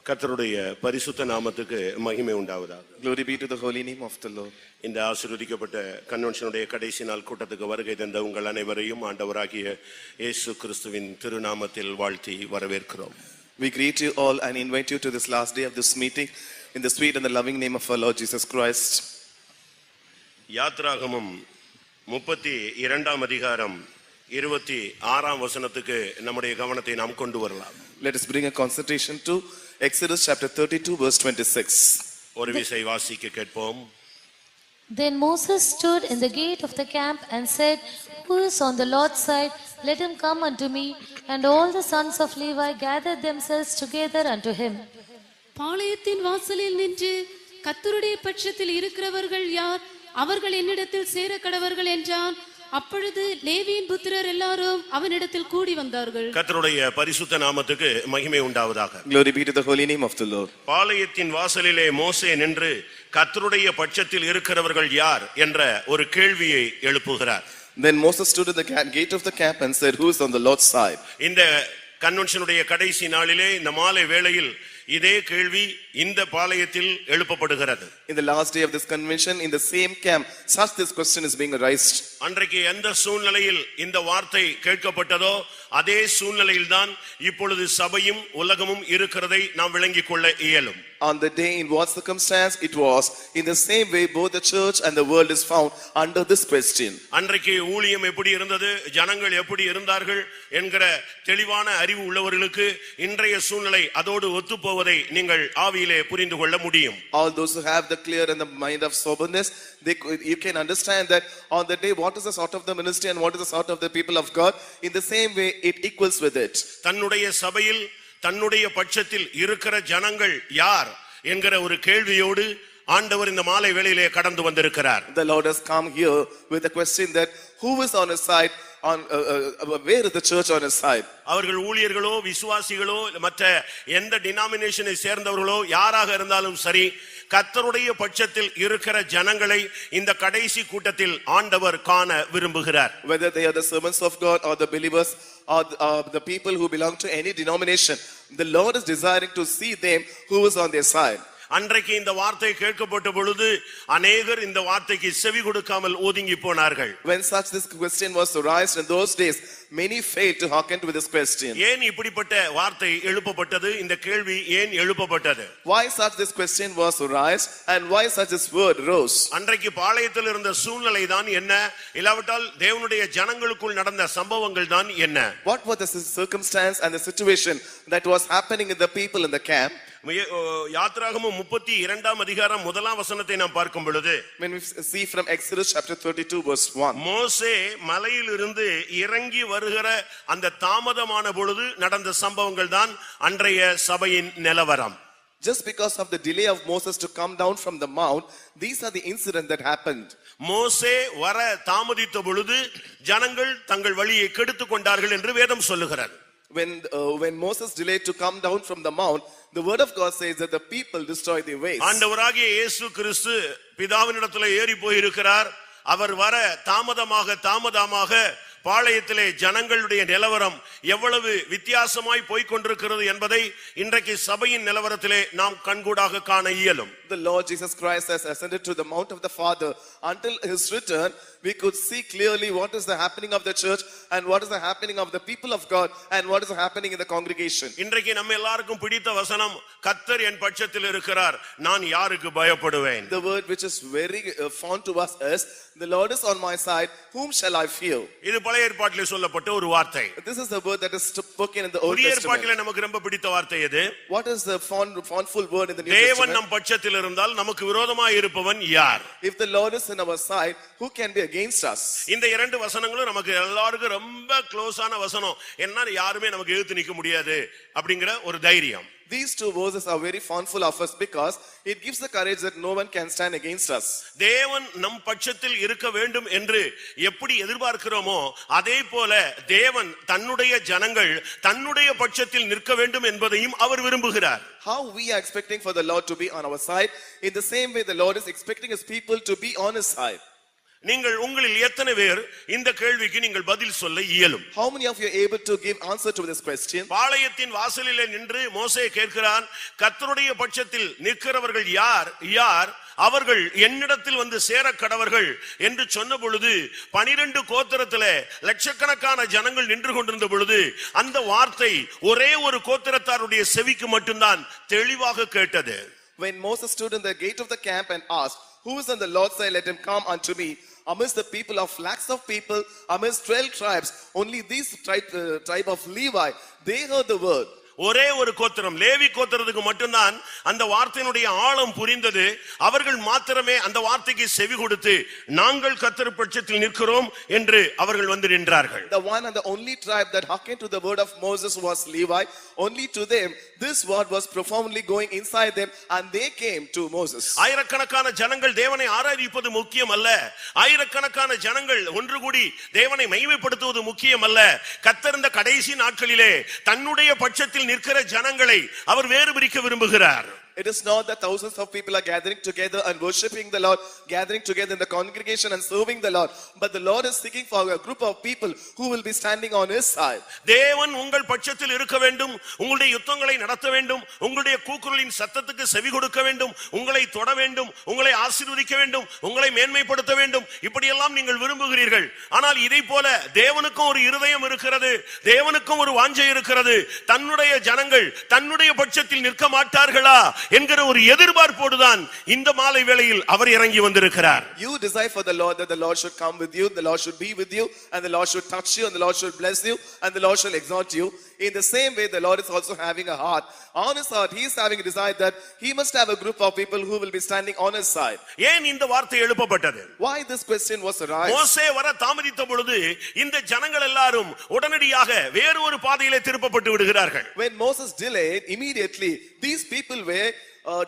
கர்த்தருடைய பரிசுத்த நாமத்துக்கு மகிமை உண்டாவதாக. Glory be to the holy name of the Lord. இந்த ஆசீர்வதிக்கப்பட்ட கன்வென்ஷனுடைய கடைசி நாள் கூட்டத்துக்கு வருகை தந்த உங்கள் அனைவரையும் ஆண்டவராகிய இயேசு கிறிஸ்துவின் திருநாமத்தில் வாழ்த்தி வரவேற்கிறோம். We greet you all and invite you to this last day of this meeting in the sweet and the loving name of our Lord Jesus Christ. யாத்ராகமம் 32ஆம் அதிகாரம் 26ஆம் வசனத்துக்கு நம்முடைய கவனத்தை நாம் கொண்டு வரலாம். Let us bring a concentration to Exodus chapter 32 verse 26. ஒரு விசை வாசிக்க கேட்போம். Then Moses stood in the gate of the camp and said, "Who is on the Lord's side? Let him come unto me." And all the sons of Levi gathered themselves together unto him. பாளையத்தின் வாசலில் நின்று கர்த்தருடைய பட்சத்தில் இருக்கிறவர்கள் யார்? அவர்கள் என்னிடத்தில் சேர கடவர்கள் என்றான். அப்பொழுது லேவியின் புத்திரர் எல்லாரும் அவனிடத்தில் கூடி வந்தார்கள். கர்த்தருடைய பரிசுத்த நாமத்துக்கு மகிமை உண்டாவதாக. Glory be to the holy name of the Lord. பாளையத்தின் வாசலிலே மோசே நின்று கர்த்தருடைய பட்சத்தில் இருக்கிறவர்கள் யார் என்ற ஒரு கேள்வியை எழுப்புகிறார். Then Moses stood in the gate of the camp and said, "Who is on the Lord's side?" இந்த கன்வென்ஷனுடைய கடைசி நாளிலே இந்த மாலை வேளையில் இதே கேள்வி இந்த பாளையத்தில் எழுப்பப்படுகிறது. In the last day of this convention, in the same camp, such this question is being raised. அன்றைக்கு எந்த சூழ்நிலையில் இந்த வார்த்தை கேட்கப்பட்டதோ அதே சூழ்நிலையில் தான் இப்பொழுது சபையும் உலகமும் இருக்கிறதை நாம் விளங்கிக் கொள்ள இயலும். On the day, in what circumstance it was, in the same way both the church and the world is found under this question. அன்றைக்கு ஊழியம் எப்படி இருந்தது, ஜனங்கள் எப்படி இருந்தார்கள் என்கிற தெளிவான அறிவு உள்ளவர்களுக்கு இன்றைய சூழ்நிலை அதோடு ஒத்துப்போவதை நீங்கள் ஆவியிலே புரிந்து கொள்ள முடியும். All those who have the clear and the mind of soberness, you can understand that on the day what is the sort of the ministry and what is the sort of the people of God, in the same way it equals with it. தன்னுடைய சபையில் தன்னுடைய பட்சத்தில் இருக்கிற ஜனங்கள் யார் என்கிற ஒரு கேள்வியோடு ஆண்டவர் இந்த மாலை வேளையிலே கடந்து வந்திருக்கிறார். The Lord has come here with a question that who is on his side, on where is the church on his side? அவர்கள் ஊழியர்களோ விசுவாசிகளோ மற்ற எந்த டினாமினேஷனை சேர்ந்தவர்களோ யாராக இருந்தாலும் சரி, கர்த்தருடைய பட்சத்தில் இருக்கிற ஜனங்களை இந்த கடைசி கூட்டத்தில் ஆண்டவர் காண விரும்புகிறார். Whether they are the servants of God or the believers or the people who belong to any denomination, the Lord is desiring to see them who is on their side. அன்றைக்கு இந்த வார்த்தை கேட்கப்பட்ட பொழுது அநேகர் இந்த வார்த்தைக்கு செவி கொடுக்காமல் ஒதுங்கி போனார்கள். When such this question was raised in those days, many failed to hearken to this question. ஏன் இப்படிப்பட்ட வார்த்தை எழுப்பப்பட்டது? இந்த கேள்வி ஏன் எழுப்பப்பட்டது? Why such this question was raised and why such this word rose? அன்றைக்கு பாளையத்தில் இருந்த சூழ்நிலை தான் என்ன, இல்லாவிட்டால் தேவனுடைய ஜனங்களுக்குள் நடந்த சம்பவங்கள் தான் என்ன? What was the circumstance and the situation that was happening in the people in the camp? யாத்ராகமம் 32ஆம் அதிகாரம் 1ஆம் வசனத்தை நாம் பார்க்கும் பொழுது, when we see from Exodus chapter 32 verse 1, மோசே மலையிலிருந்து இறங்கி வருகிற அந்த தாமதமான பொழுது நடந்த சம்பவங்கள் தான் அன்றைய சபையின் நிலவரம். Just because of the delay of Moses to come down from the mount, these are the incidents that happened. மோசே வர தாமதித்த பொழுது ஜனங்கள் தங்கள் வழியை கெடுத்துக் கொண்டார்கள் என்று வேதம் சொல்லுகிறது. When Moses delayed to come down from the mount, the word of God says that the people destroyed their ways. ஆண்டவராகிய இயேசு கிறிஸ்து பிதாவினிடத்தில் ஏறி போயிருக்கிறார். அவர் வர தாமதமாக பாளையத்திலே ஜனங்களுடைய நிலவரம் எவ்வளவு வித்தியாசமாய் போய் கொண்டிருக்கிறது என்பதை இன்றைக்கு சபையின் நிலவரத்திலே நாம் கண்கூடாக காண இயலும். The Lord Jesus Christ has ascended to the mount of the Father. Until his return, we could see clearly what is the happening of the church and what is the happening of the people of God and what is happening in the congregation. இன்றைக்கு நம்ம எல்லாருக்கும் பிடித்த வசனம், கர்த்தர் என் பட்சத்தில் இருக்கிறார், நான் யாருக்கு பயப்படுவேன்? The word which is very fond to us is, the Lord is on my side, whom shall I fear? இது பழைய ஏற்பாட்டிலே சொல்லப்பட்ட ஒரு வார்த்தை. This is the word that is spoken in the Old புதிய Testament. ஏற்பாட்டிலே நமக்கு ரொம்ப பிடித்த வார்த்தை எது? What is the fondful word in the New Testament? தேவன் நம் பட்சத்தில் இருந்தால் நமக்கு விரோதமாய் இருப்பவன் யார்? If the Lord is in our side, who can be against us? இந்த இரண்டு வசனங்களும் நமக்கு எல்லாருக்கும் ரொம்ப க்ளோஸான வசனம். என்ன யாருமே நமக்கு எதிர்த்து நிக்க முடியாது அப்படிங்கிற ஒரு தைரியம். These two verses are very fondful of us because it gives the courage that no one can stand against us. தேவன் நம் பட்சத்தில் இருக்க வேண்டும் என்று எப்படி எதிர்பார்க்கிறோமோ அதே போல தேவன் தன்னுடைய ஜனங்கள் தன்னுடைய பட்சத்தில் நிற்க வேண்டும் என்பதையும் அவர் விரும்புகிறார். How we are expecting for the Lord to be on our side, in the same way the Lord is expecting his people to be on his side. நீங்கள் உங்களில் எத்தனை பேர் இந்த கேள்விக்கு நீங்கள் பதில் சொல்ல இயலும்? How many of you are able to give answer to this question? பாளையத்தின் வாசலிலே நின்று மோசே கேட்கிறான், கர்த்தருடைய பட்சத்தில் நிற்கிறவர்கள் யார் யார், அவர்கள் என்னிடத்தில் வந்து சேர கடவர்கள் என்று சொன்ன பொழுது 12 கோத்திரத்திலே லட்சக்கணக்கான ஜனங்கள் நின்று கொண்டிருந்த பொழுது அந்த வார்த்தை ஒரே ஒரு கோத்திரத்தாருடைய செவிக்கு மட்டும்தான் தெளிவாக கேட்டது. When Moses stood in the gate of the camp and asked, who is on the Lord's side, let him come unto me. Amidst the people of lakhs of people, amidst 12 tribes, only these tribe of Levi, they heard the word. ஒரே ஒரு கோத்திரம் லேவி கோத்திரத்துக்கு மட்டும்தான் அந்த வார்த்தையினுடைய ஆழம் புரிந்தது. அவர்கள் மாத்திரமே அந்த வார்த்தைக்கு செவி கொடுத்து நாங்கள் கர்த்தர் பட்சத்தில் நிற்கிறோம் என்று அவர்கள் வந்து நின்றார்கள். The one and the only tribe that hearkened to the word of Moses was Levi. Only to them this word was profoundly going inside them, and they came to Moses. ஆயிரக்கணக்கான ஜனங்கள் தேவனை ஆராதிப்பது முக்கியம் அல்ல, ஆயிரக்கணக்கான ஜனங்கள் ஒன்று கூடி தேவனை மகிமைப்படுத்துவது முக்கியம் அல்ல. கர்த்தர் இந்த கடைசி நாட்களிலே தன்னுடைய பட்சத்தில் நிற்கிற ஜனங்களை அவர் வேறு பிரிக்க விரும்புகிறார். It is not that thousands of people are gathering together and worshipping the Lord, gathering together in the congregation and serving the Lord, but the Lord is seeking for a group of people who will be standing on his side. தேவன் உங்கள் பட்சத்தில் இருக்க வேண்டும், உங்களுடைய யுத்தங்களை நடத்த வேண்டும், உங்களுடைய கூக்குரலின் சத்தத்துக்கு செவி கொடுக்க வேண்டும், உங்களை தொட வேண்டும், உங்களை ஆசீர்வதிக்க வேண்டும், உங்களை மேன்மைப்படுத்த வேண்டும், இப்படியெல்லாம் நீங்கள் விரும்புகிறீர்கள். ஆனால் இதை போல தேவனுக்கும் ஒரு இருதயம் இருக்கிறது, தேவனுக்கும் ஒரு வாஞ்சை இருக்கிறது. தன்னுடைய ஜனங்கள் தன்னுடைய பட்சத்தில் நிற்க மாட்டார்களா என்கிற ஒரு எதிர்பார்ப்போடுதான் இந்த மாலை வேளையில் அவர் இறங்கி வந்திருக்கிறார். You desire for the Lord that the Lord should come with you, the Lord should be with you, and the Lord should touch you, and the Lord should bless you, and the Lord shall exalt you. In the same way, the Lord is also having a heart. On his heart, he is having a desire that he must have a group of people who will be standing on his side. ஏன் இந்த வார்த்தை எழுப்பப்பட்டது? Why this question was arised? மோசே வர தாமதித்த பொழுது இந்த ஜனங்கள் எல்லாரும் உடனடியாக வேறு ஒரு பாதையிலே திருப்பப்பட்டு விடுகிறார்கள். When Moses delayed, immediately these people were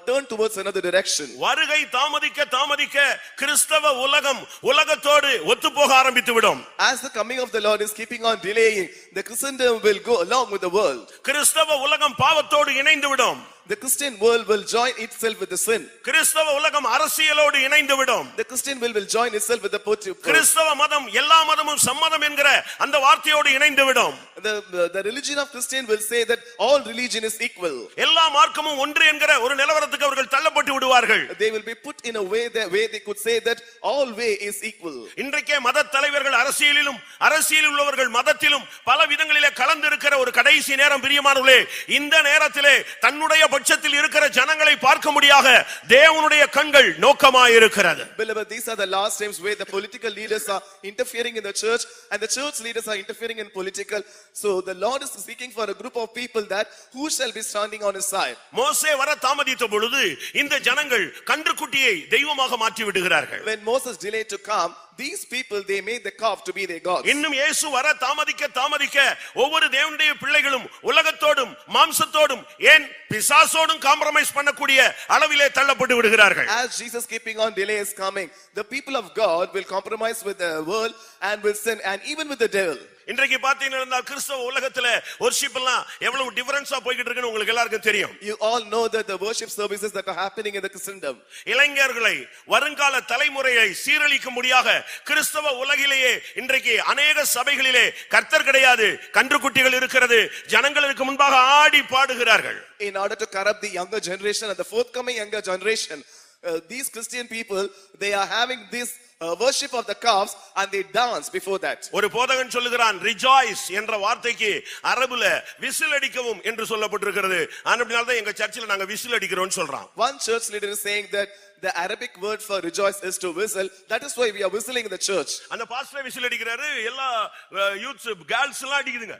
turned towards another direction. வருகை தாமதிக்க தாமதிக்க கிறிஸ்தவ உலகம் உலகத்தோடு ஒத்துப்போக ஆரம்பித்து விடும். As the coming of the Lord is keeping on delaying, the Christendom will go along with the world. கிறிஸ்தவ உலகம் பாவத்தோடு இணைந்து விடும். The Christian world will join itself with the sin. கிறிஸ்தவ உலகம் அரசியலோடு இணைந்து விடும். The Christian will join itself with the political. கிறிஸ்தவ மதம் எல்லா மதமும் சம்மதம் என்கிற அந்த வார்த்தையோடு இணைந்து விடும். The religion of Christian will say that all religion is equal. எல்லா மார்க்கமும் ஒன்று என்கிற ஒரு நிலவரத்துக்கு அவர்கள் தள்ளப்பட்டு விடுவார்கள். They will be put in a way that way they could say that all way is equal. இன்றைக்கே மத தலைவர்கள் அரசியலிலும் அரசியலில் உள்ளவர்கள் மதத்திலும் பல விதங்களிலே கலந்து இருக்கிற ஒரு கடைசி நேரம் பிரியமானவர்களே, இந்த நேரத்திலே தன்னுடைய பட்சத்தில் இருக்கிற ஜனங்களை பார்க்க முடியாத தேவனுடைய கண்கள் நோக்கமாய் இருக்கிறது. Beloved, these are the last times where the political leaders are interfering in the church and the church leaders are interfering in political. So the Lord is seeking for a group of people that who shall be standing on his side. மோசே வர தாமதித்த பொழுது இந்த ஜனங்கள் கன்றுக்குட்டியை தெய்வமாக மாற்றி விடுகிறார்கள். When Moses delayed to come, these people they made the calf to be their gods. இன்னும் இயேசு வர தாமதிக்க தாமதிக்க ஒவ்வொரு தேவனுடைய பிள்ளைகளும் உலகத்தோடும் மாம்சத்தோடும் ஏன் பிசாசோடும் காம்ப்ரமைஸ் பண்ணக்கூடிய அளவிலே தள்ளப்பட்டு விடுகிறார்கள். As Jesus keeping on delay is coming, the people of God will compromise with the world and will sin and even with the devil. இன்றைக்கு பாத்தீங்கன்னா கிறிஸ்தவ உலகத்துல வொர்ஷிப் எல்லாம் எவ்வளவு டிஃபரன்ஸா போயிட்டு இருக்குன்னு உங்களுக்கு எல்லாருக்கும் தெரியும். You all know that the worship services that are happening in the Christendom. இளைஞர்களை வருங்கால தலைமுறையை சீரழிக்க முடியாத கிறிஸ்தவ உலகிலேயே இன்றைக்கு அநேக சபைகளிலே கர்த்தர் கிடையாது, கன்றுக்குட்டிகள் இருக்கிறது, ஜனங்களுக்கு முன்பாக ஆடி பாடுகிறார்கள். In order to corrupt the younger generation and the forthcoming younger generation, these Christian people they are having this worship of the calves and they dance before that. ஒரு போதகன் சொல்லுகிறான், rejoice என்ற வார்த்தைக்கு அரபுல விசில் அடிக்கவும் என்று சொல்லப்பட்டிருக்கிறது. அதனால தான் எங்க சர்ச்சில் நாங்க விசில் அடிக்கிறோம்னு சொல்றோம். One church leader is saying that the Arabic word for rejoice is to whistle. That is why we are whistling in the church. அந்த பாஸ்டர் விசில் அடிக்கிறாரு, எல்லா யூத்ஸ் கேர்ள்ஸ் எல்லாம் அடிக்குதுங்க.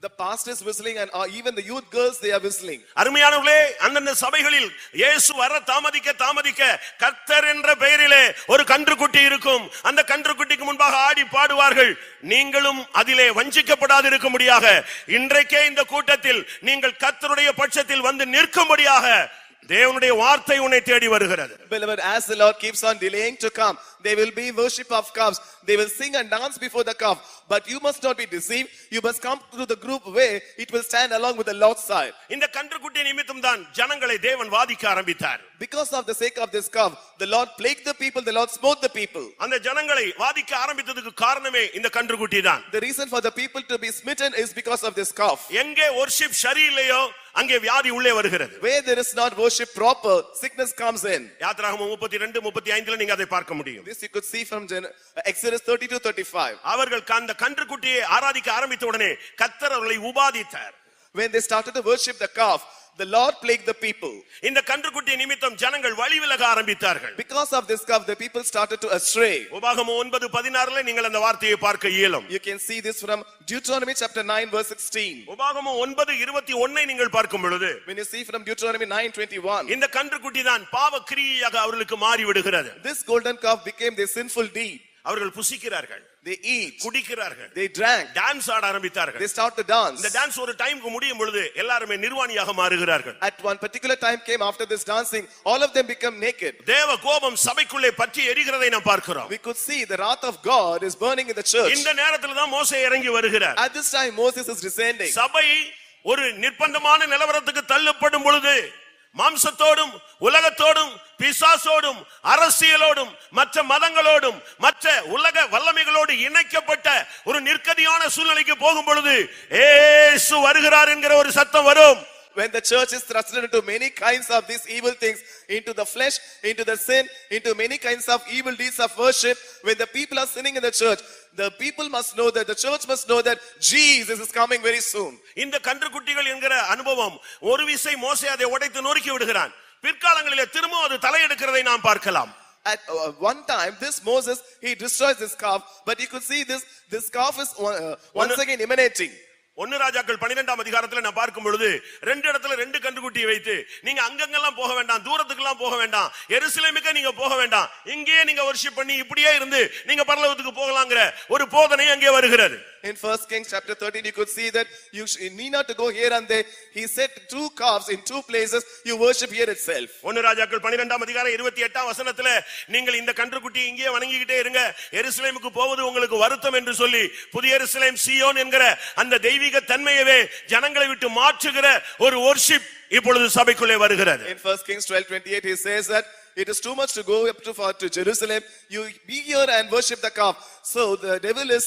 The pastor is whistling and even the youth girls they are whistling. அருமையானவர்களே, அந்தந்த சபைகளில் இயேசு வர தாமதிக்க தாமதிக்க கர்த்தர் என்ற பெயரிலே ஒரு கன்றுக்குட்டி இருக்கும். அந்த கன்றுக்குட்டிக்கு முன்பாக ஆடி பாடுவார்கள். நீங்களும் அதிலே வஞ்சிக்கப்படாது இருக்கும்படியாக இன்றைக்கே இந்த கூட்டத்தில் நீங்கள் கர்த்தருடைய பட்சத்தில் வந்து நிற்கும்படியாக தேவனுடைய வார்த்தை உன்னை தேடி வருகிறது. Beloved, as the Lord keeps on delaying to come, There will be worship of calves. They will sing and dance before the calf. But you must not be deceived. You must come to the group where it will stand along with the Lord's side. இந்த கன்றுக்குட்டி நிமித்தம் தான் ஜனங்களை தேவன் வாதிக்க ஆரம்பித்தார். Because of the sake of this calf, the Lord plagued the people, the Lord smote the people. அந்த ஜனங்களை வாதிக்க ஆரம்பித்ததுக்கு காரணமே இந்த கன்றுக்குட்டி தான். The reason for the people to be smitten is because of this calf. எங்கே worship சரியில்லையோ அங்கே வியாதி உள்ளே வருகிறது. Where there is not worship proper, sickness comes in. யாத்திராகமம் 32 35ல நீங்க அதை பார்க்க முடியும். This you could see from Exodus 32-35. அவர்கள் அந்த கன்றுக்குட்டியை ஆராதிக்க ஆரம்பித்த உடனே கர்த்தர் அவர்களை உபாதித்தார். When they started to worship the calf, the Lord plagued the people. இந்த கன்றுக்குட்டி நிமித்தம் ஜனங்கள் வழிவிலக ஆரம்பித்தார்கள். Because of this calf, the people started to astray. உபாகமம் 9:16ல நீங்கள் அந்த வார்த்தையை பார்க்க இயலும். You can see this from Deuteronomy chapter 9 verse 16. உபாகமம் 9:21 நீங்கள் பார்க்கும் பொழுது, When you see from Deuteronomy 9:21, இந்த கன்றுக்குட்டி தான் பாவ கிரியையாக அவர்களுக்கு மாறி விடுகிறது. this golden calf became their sinful deed. அவர்கள் புசிக்கிறார்கள், They eat, குடிக்கிறார்கள், they drank, dance ஆட ஆரம்பித்தார்கள். they start to dance. இந்த டான்ஸ் ஒரு டைம்க்கு முடியும் பொழுது எல்லாரும் நிர்வாணியாக மாறுகிறார்கள். At one particular time came after this dancing, all of them become naked. தேவ கோபம் சபைக்குள்ளே பற்றி எரிகிறதை நாம் பார்க்கிறோம். We could see the wrath of God is burning in the church. இந்த நேரத்துல தான் மோசே இறங்கி வருகிறார். At this time Moses is descending. சபை ஒரு நிர்பந்தமான நிலவரத்துக்கு தள்ளப்படும் பொழுது மாம்சத்தோடும் உலகத்தோடும் பிசாசோடும் அரசியலோடும் மற்ற மதங்களோடும் மற்ற உலக வல்லமைகளோடு இணைக்கப்பட்ட ஒரு நிர்கதியான சூழ்நிலைக்கு போகும் பொழுது இயேசு வருகிறார் என்கிற ஒரு சத்தம் வரும். When the church is thrusted into many kinds of these evil things, into the flesh, into the sin, into many kinds of evil deeds of worship, when the people are sinning in the church, the people must know that, the church must know that Jesus is coming very soon. இந்த கன்றுக்குட்டிகள் என்கிற அனுபவம் ஒரு விசை மோசே அதை உடைத்து நொறுக்கி விடுகிறான். பிற்காலங்களிலே திரும்ப அது தலையெடுக்கிறதை நாம் பார்க்கலாம். At one time, this Moses, he destroys this calf, but you could see this calf is once again emanating. 1 ராஜாக்கள் 12ஆம் அதிகாரத்துல நான் பார்க்கும் பொழுது ரெண்டு இடத்துல ரெண்டு கன்றுக்குட்டியை வைத்து நீங்க அங்கங்கெல்லாம் போக வேண்டாம், தூரத்துக்குலாம் போக வேண்டாம், எருசலேமுக்கு நீங்க போக வேண்டாம், இங்கேயே நீங்க வர்ஷிப் பண்ணி இப்படியே இருந்து நீங்க பரலோகத்துக்கு போகலாம்ங்கற ஒரு போதனை அங்கே வருகிறது. In 1 Kings chapter 13 you could see that you need not to go here and there. He set 2 calves in 2 places, you worship here itself. 1 ராஜாக்கள் 12ஆம் அதிகாரம் 28ஆம் வசனத்துல நீங்கள் இந்த கன்றுக்குட்டி இங்கேயே வணங்கிக்கிட்டே இருங்க, எருசலேமுக்கு போவது உங்களுக்கு வருத்தம் என்று சொல்லி புதிய எருசலேம் சீயோன் என்கிற அந்த தெய்வீக தன்மையவே ஜனங்களை விட்டு மாற்றுகிற ஒரு worship இப்பொழுது சபைக்குள்ளே வருகிறது. In 1 Kings 12:28 he says that it is too much to go up to Jerusalem. You be here and worship the calf. So the devil is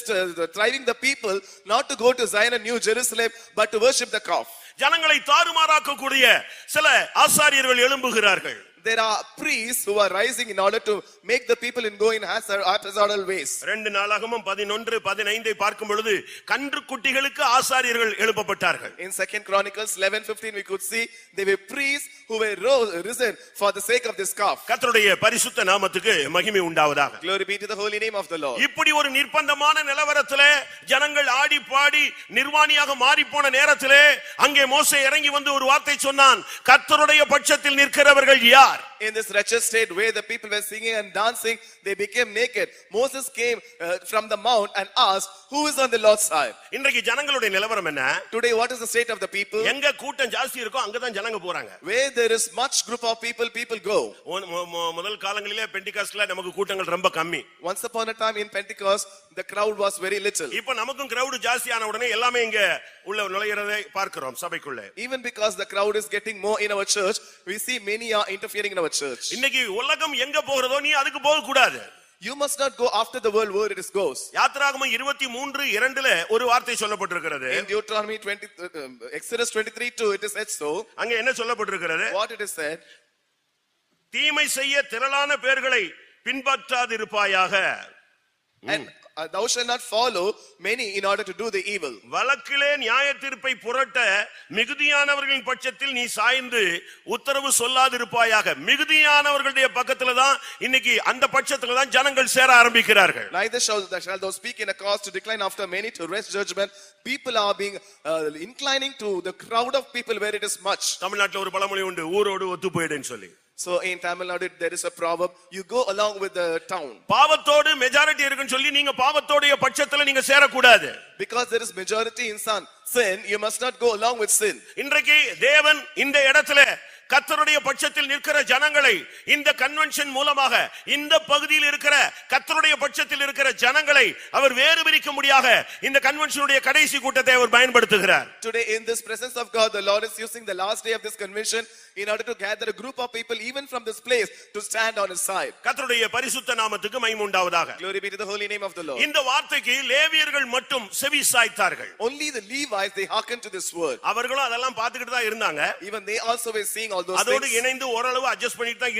driving the people not to go to Zion and New Jerusalem, but to worship the calf. ஜனங்களை தாறுமாறாக்கக்கூடிய சில ஆசாரியர்கள் எழும்புகிறார்கள். There are priests who are rising in order to make the people in go in hazardal ways. 2 நாளாகமம் 11:15 பார்க்கும் பொழுது கன்றுக்குட்டிகளுக்கு ஆசாரியர்கள் எழுப்பப்பட்டார்கள். In 2 Chronicles 11:15 we could see they were priests who were risen for the sake of this calf. கர்த்தருடைய பரிசுத்த நாமத்துக்கு மகிமை உண்டாவதாக. Glory be to the holy name of the Lord. இப்படி ஒரு நிர்பந்தமான நிலவரத்திலே ஜனங்கள் ஆடி பாடி நிர்வாணியாக மாறி போன நேரத்திலே அங்கே மோசே இறங்கி வந்து ஒரு வார்த்தை சொன்னான், கர்த்தருடைய பட்சத்தில் நிற்கிறவர்கள் யார்? In this wretched state where the people were singing and dancing, they became naked. Moses came from the mount and asked, who is on the Lord's side? இன்றைக்கு ஜனங்களுடைய நிலவரம் என்ன? Today what is the state of the people? எங்க கூட்டம் ஜாஸ்தி இருக்கோ அங்க தான் ஜனங்க போறாங்க. Where there is much group of people go. முதல் காலங்களிலே பெண்டிகாஸ்ட்ல நமக்கு கூட்டங்கள் ரொம்ப கம்மி. Once upon a time in Pentecost the crowd was very little. இப்போ நமக்கும் crowd ஜாஸ்தியான உடனே எல்லாமே இங்க உள்ள நுழையறதை பார்க்கிறோம் சபைக்குள்ளே. Even because the crowd is getting more in our church, we see many are interfering in our church. இன்னைக்கு உலகம் எங்க போகிறதோ நீ அதுக்கு போக கூடாது. You must not go after the world where it goes. யாத்திராகமம் 23:2ல ஒரு வார்த்தை சொல்லப்பட்டிருக்கிறது. In Deuteronomy Exodus 23:2 it is said so. அங்க என்ன சொல்லப்பட்டிருக்கிறது? What it is said? தீமை செய்ய திரளான பேர்களை பின்பற்றாதிருப்பாயாக. And thou shalt not follow many in order to do the evil. வழக்கிலே நியாய தீர்ப்பை புரட்ட மிகுதியானவர்களின் பட்சத்தில் நீ சாய்ந்து உத்தரவு சொல்லாதிருப்பாயாக. மிகுதியானவர்களுடைய பக்கத்துல தான் இன்னைக்கு அந்த பட்சத்துல தான் ஜனங்கள் சேர ஆரம்பிக்கிறார்கள். Neither shall thou speak in a cause to decline after many to rest judgment. People are being inclining to the crowd of people where it is much. தமிழ்நாட்டுல ஒரு பழமொழி உண்டு, ஊரோடு ஒத்து போயிடுன்னு சொல்லி. So in Tamil Nadu there is a proverb, you go along with the town. பாவத்தோடு majority இருக்குன்னு சொல்லி நீங்க பாவத்தோடைய பட்சத்துல நீங்க சேர கூடாது. Because there is majority in sin, you must not go along with sin. இன்றைக்கு தேவன் இந்த இடத்துல கர்த்தருடைய பட்சத்தில் நிற்கிற ஜனங்களை இந்த கன்வென்ஷன் மூலமாக இந்த பகுதியில் இருக்கிற கர்த்தருடைய பட்சத்தில் இருக்கிற ஜனங்களை அவர் வேறு பிரிக்க முடியாக இந்த கன்வென்ஷனுடைய கடைசி கூட்டத்தை அவர் பயன்படுத்துகிறார். Today in this presence of God, the Lord is using the last day of this convention in order to gather a group of people even from this place to stand on his side. கர்த்தருடைய பரிசுத்த நாமத்துக்கு மகிமை உண்டாவதாக. Glory be to the holy name of the Lord. இந்த வார்த்தைக்கு லேவியர்கள் மட்டும் செவி சாய்த்தார்கள். Only the Levites, they hearkened to this word. அவர்களும் அதெல்லாம் பார்த்துக்கிட்டு தான் இருந்தாங்க. Even they also were seeing all those அதோடு things. இணைந்து ஓரளவு அட்ஜஸ்ட் பண்ணிட்டு தான்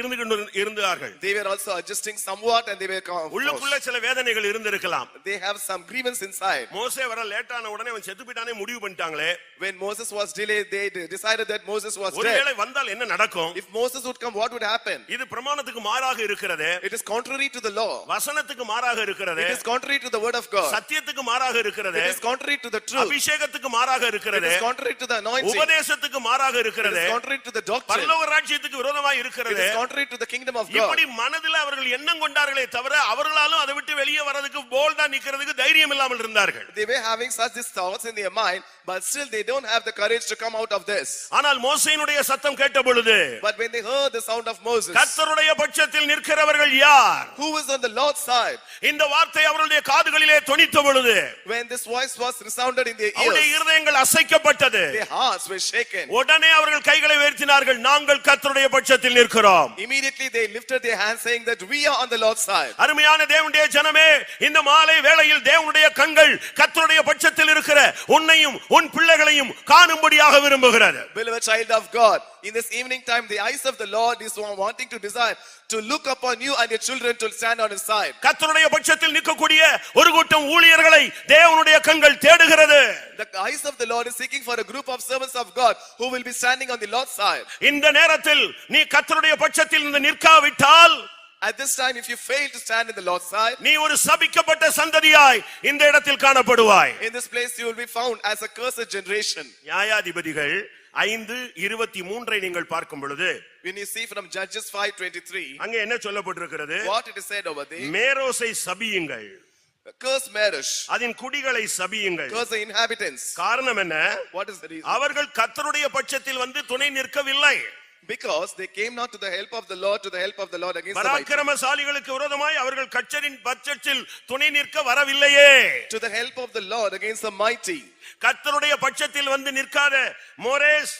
இருந்தார்கள். They were also adjusting somewhat and they were உள்ளுக்குள்ள சில வேதனைகள் இருந்திருக்கலாம். They have some grievance inside. மோசே வர லேட் ஆன உடனே அவன் செத்து போய்ட்டானே முடிவு பண்ணிட்டாங்களே. When Moses was delayed, they decided that Moses was dead. ஒருவேளை வந்தால் என்ன நடக்கும்? If Moses would come, what would happen? இது பிரமாணத்துக்கு மாறாக இருக்கிறது. It is contrary to the law. வசனத்துக்கு மாறாக இருக்கிறது. It is contrary to the word of God. சத்தியத்துக்கு மாறாக இருக்கிறது. It is contrary to the truth. அபிஷேகத்துக்கு மாறாக இருக்கிறது. It is contrary to the anointing. உபதேசத்துக்கு மாறாக இருக்கிறது. It is contrary to the doctrine. பரலோக ராஜ்யத்துக்கு விரோதமாக இருக்கிறது. It is contrary to the kingdom of God. இப்படி மனதில் அவர்கள் எண்ணம் கொண்டார்களே தவிர அவர்களாலும் அதை விட்டு வெளியே வரதுக்கு போல்டா நிக்கிறதுக்கு தைரியம் இல்லாமல் இருந்தார்கள். They were having such these thoughts in their mind, but still they don't have the courage to come out of this. ஆனால் மோசேயினுடைய சத்தம் கேட்ட பொழுது, but when they heard the sound of Moses, கர்த்தருடைய பட்சத்தில் நிற்கிறவர்கள் யார்? who was on the Lord's side? இந்த வார்த்தை அவர்களுடைய காதுகளிலே தொனித்த பொழுது, when this voice was resounded in their அவருடைய ears, இருதயங்கள் அசைக்கப்பட்டது. their hearts were shaken. உடனே அவர்கள் கைகளை உயர்த்தினார்கள், நாங்கள் கர்த்தருடைய பட்சத்தில் நிற்கிறோம். Immediately they lifted their hands saying that we are on the Lord's side. அருமையான தேவனுடைய ஜனமே, இந்த மாலை வேளையில் தேவனுடைய கண்கள் கர்த்தருடைய பட்சத்தில் இருக்கிற உன்னையும் உன் பிள்ளைகளையும் காணும்படியாக விரும்புகிறது. Beloved child of God, in this evening time the eyes of the Lord is wanting to desire to look upon you and your children to stand on his side. கர்த்தருடைய பட்சத்தில் நிற்கக்கூடிய ஒரு கூட்டம் ஊழியர்களை தேவனுடைய கண்கள் தேடுகிறது. The eyes of the Lord is seeking for a group of servants of God who will be standing on the Lord's side. இந்த நேரத்தில் நீ கர்த்தருடைய பட்சத்தில் நிற்காவிட்டால், at this time if you fail to stand in the Lord's side, நீ ஒரு சபிக்கப்பட்ட சந்ததியாய் இந்த இடத்தில் காணப்படுவாய். in this place you will be found as a cursed generation. நியாயாதிபதிகள் 5:23 நீங்கள் பார்க்கும் பொழுது, when you see from Judges 5:23, அங்கே என்ன சொல்லப்பட்டிருக்கிறது? what it is said over there, மேரோசை சபியுங்கள், curse Merosh, அதன் குடிகளை சபியுங்கள். curse the inhabitants. காரணம் என்ன? What is the reason? அவர்கள் கர்த்தருடைய பட்சத்தில் வந்து துணை நிற்கவில்லை. because they came not to the help of the Lord, to the help of the Lord against the mighty. பராக்கிரமசாலிகளுக்கு விரோதமாய் அவர்கள் கர்த்தரின் பட்சத்தில் துணை நிற்க வரவில்லையே. to the help of the Lord against the mighty. கர்த்தருடைய பட்சத்தில் வந்து நிற்காத மோரேஸ்,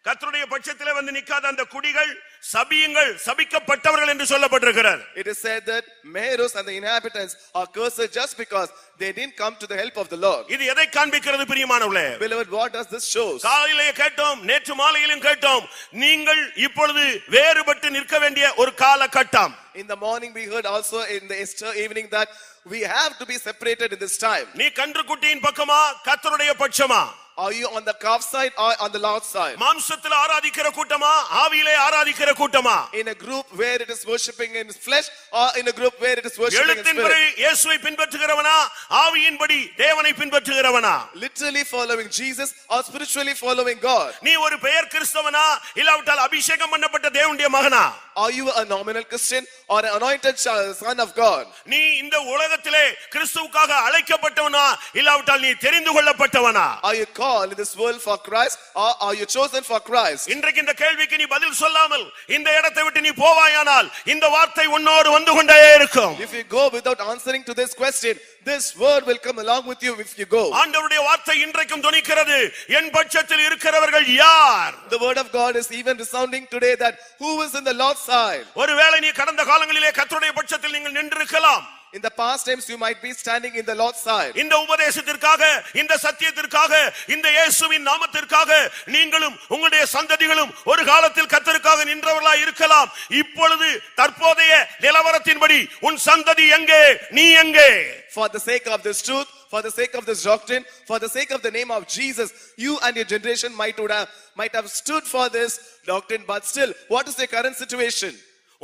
கர்த்தருடைய பட்சத்திலே வந்து நிற்காத அந்த குடிகள் சபியுங்கள், சபிக்கப்பட்டவர்கள் என்று சொல்லப்பட்டிருக்கிறது. It is said that Merosh and the inhabitants are cursed just because they didn't come to the help of the Lord. இது எதை காண்பிக்கிறது பிரியமானவர்களே? Beloved, what does this show? காலையிலே கேட்டோம், நேற்று மாலையிலும் கேட்டோம், நீங்கள் இப்பொழுது வேறுபட்டு நிற்க வேண்டிய ஒரு காலகட்டம். In the morning we heard also in the Easter evening that we have to be separated in this time. நீ கன்றுக்குட்டியின் பக்கமா கர்த்தருடைய பட்சமா? Are you on the calf side or on the Lord's side? மாம்சத்தில் ஆராதிக்கிற கூட்டமா, ஆவியிலே ஆராதிக்கிற கூட்டமா? In a group where it is worshiping in flesh or in a group where it is worshiping in எழுத்தின்படி spirit? இயேசுவை பின்பற்றுகிறவனா, ஆவியின்படி தேவனை பின்பற்றுகிறவனா? Literally following Jesus or spiritually following God? நீ ஒரு பெயர் கிறிஸ்தவனா, இல்லாவிட்டால் அபிஷேகம் பண்ணப்பட்ட தேவனுடைய மகனா? Are you a nominal Christian or an anointed son of God? நீ இந்த உலகத்திலே கிறிஸ்துவுக்காக அழைக்கப்பட்டவனா, இல்லாவிட்டால் நீ தெரிந்து கொள்ளப்பட்டவனா? Are you called in this world for Christ or are you chosen for Christ? இன்றைக்கு இந்த கேள்விக்கு நீ பதில் சொல்லாமல் இந்த இடத்தை விட்டு நீ போவாயானால் இந்த வார்த்தை உன்னோடு வந்து கொண்டே இருக்கும். If you go without answering to this question, this word will come along with you if you go. ஆண்டவருடைய வார்த்தை இன்றைக்கும் தொனிக்கிறது, என் பட்சத்தில் இருக்கிறவர்கள் யார்? The word of God is even resounding today that who is in the Lord's side? ஒருவேளை நீ கடந்த காலங்களிலே கர்த்தருடைய பட்சத்தில் நீங்கள் நின்றிருக்கலாம். In the past times you might be standing in the Lord's side. இந்த உபதேசத்திற்காக, இந்த சத்தியத்திற்காக, இந்த இயேசுவின் நாமத்திற்காக நீங்களும் உங்களுடைய சந்ததிகளும் ஒரு காலத்தில் கர்த்தருக்காக நின்றவர்களாய் இருக்கலாம். இப்பொழுது தற்போதைய நிலவரத்தின்படி உன் சந்ததி எங்கே, நீ எங்கே? For the sake of this truth, for the sake of this doctrine, for the sake of the name of Jesus, you and your generation might have stood for this doctrine, but still, what is the current situation?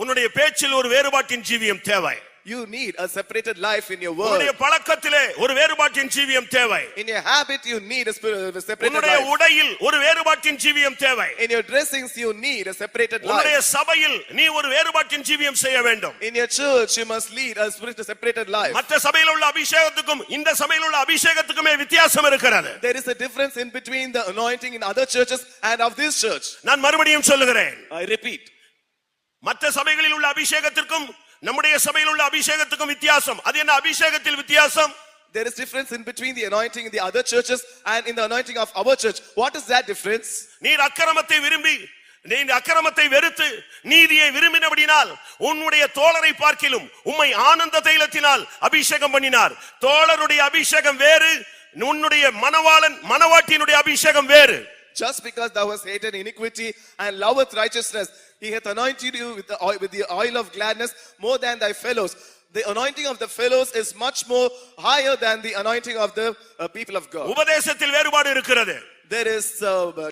உன்னுடைய பேச்சில் ஒரு வேறுபாட்டின் ஜீவியம் தேவை. You need a separated life in your world. உன்னுடைய பழக்கத்திலே ஒரு வேறுபாட்டின் ஜீவியம் தேவை. In your habit you need a separated உன்னுடைய life. உடையில் ஒரு வேறுபாட்டின் ஜீவியம் தேவை. In your dressings you need a separated உன்னுடைய life. சபையில் நீ ஒரு வேறுபாட்டின் ஜீவியம் செய்ய வேண்டும். In your church you must lead a separated life. மற்ற சபையில் உள்ள அபிஷேகத்துக்கும் இந்த சபையில் உள்ள அபிஷேகத்துக்குமே வித்தியாசம் இருக்கிறது. There is a difference in between the anointing in other churches and of this church. நான் மறுபடியும் சொல்லுகிறேன். I repeat. மற்ற சபைகளில் உள்ள அபிஷேகத்திற்கும் நம்முடைய சபையில் உள்ள அபிஷேகத்துக்கும் வித்தியாசம். அது என்ன அபிஷேகத்தில் வித்தியாசம்? There is difference in between the anointing in the other churches and in the anointing of our church. What is that difference? நீர் அக்கிரமத்தை விரும்பி நீ அக்கிரமத்தை வெறுத்து நீதியை விரும்பினபடினால் உன்னுடைய தோழரை பார்க்கிலும் உம்மை ஆனந்த தைலத்தினால் அபிஷேகம் பண்ணினார். தோழருடைய அபிஷேகம் வேறு, உன்னுடைய மணவாளன் மணவாட்டியினுடைய அபிஷேகம் வேறு. Just because thou hast hated iniquity and loveth righteousness, he hath anointed you with the oil of gladness more than thy fellows. The anointing of the fellows is much more higher than the anointing of the people of God. உபதேசத்தில் வேறுபாடு இருக்கிறது. There is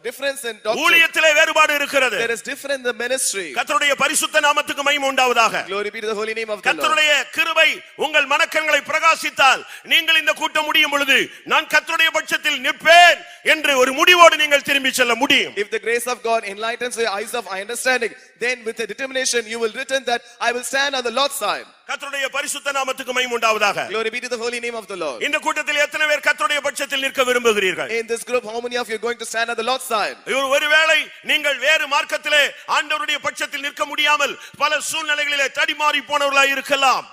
difference in doctrine. ஊழியத்திலே வேறுபாடு இருக்கிறது. There is difference in the ministry. கர்த்தருடைய பரிசுத்த நாமத்துக்கு மகிமை உண்டாவதாக. Glory be to the holy name of the Lord. கர்த்தருடைய கிருபை உங்கள் மனக்கண்களை பிரகாசித்தால் நீங்கள் இந்த கூட்டம் முடியும் பொழுது நான் கர்த்தருடைய பட்சத்தில் நிற்பேன் என்று ஒரு முடிவோடு நீங்கள் திரும்பி செல்ல முடியும். If the grace of God enlightens the eyes of my understanding, then with a determination you will return that I will stand on the Lord's side. கர்த்தருடைய பரிசுத்த நாமத்துக்கு மகிமை உண்டாவதாக. Glory be to the holy name of the Lord. இந்த கூட்டத்தில் எத்தனை பேர் கர்த்தருடைய பட்சத்தில் நிற்க விரும்புகிறீர்கள்? In this group, how many of you are going to stand on the Lord's side? ஒருவேளை நீங்கள் வேறு மார்க்கத்திலே ஆண்டவருடைய பட்சத்தில் நிற்க முடியாமல் பல சூழ்நிலைகளிலே தடிமாறி போனவர்களாய் இருக்கலாம்.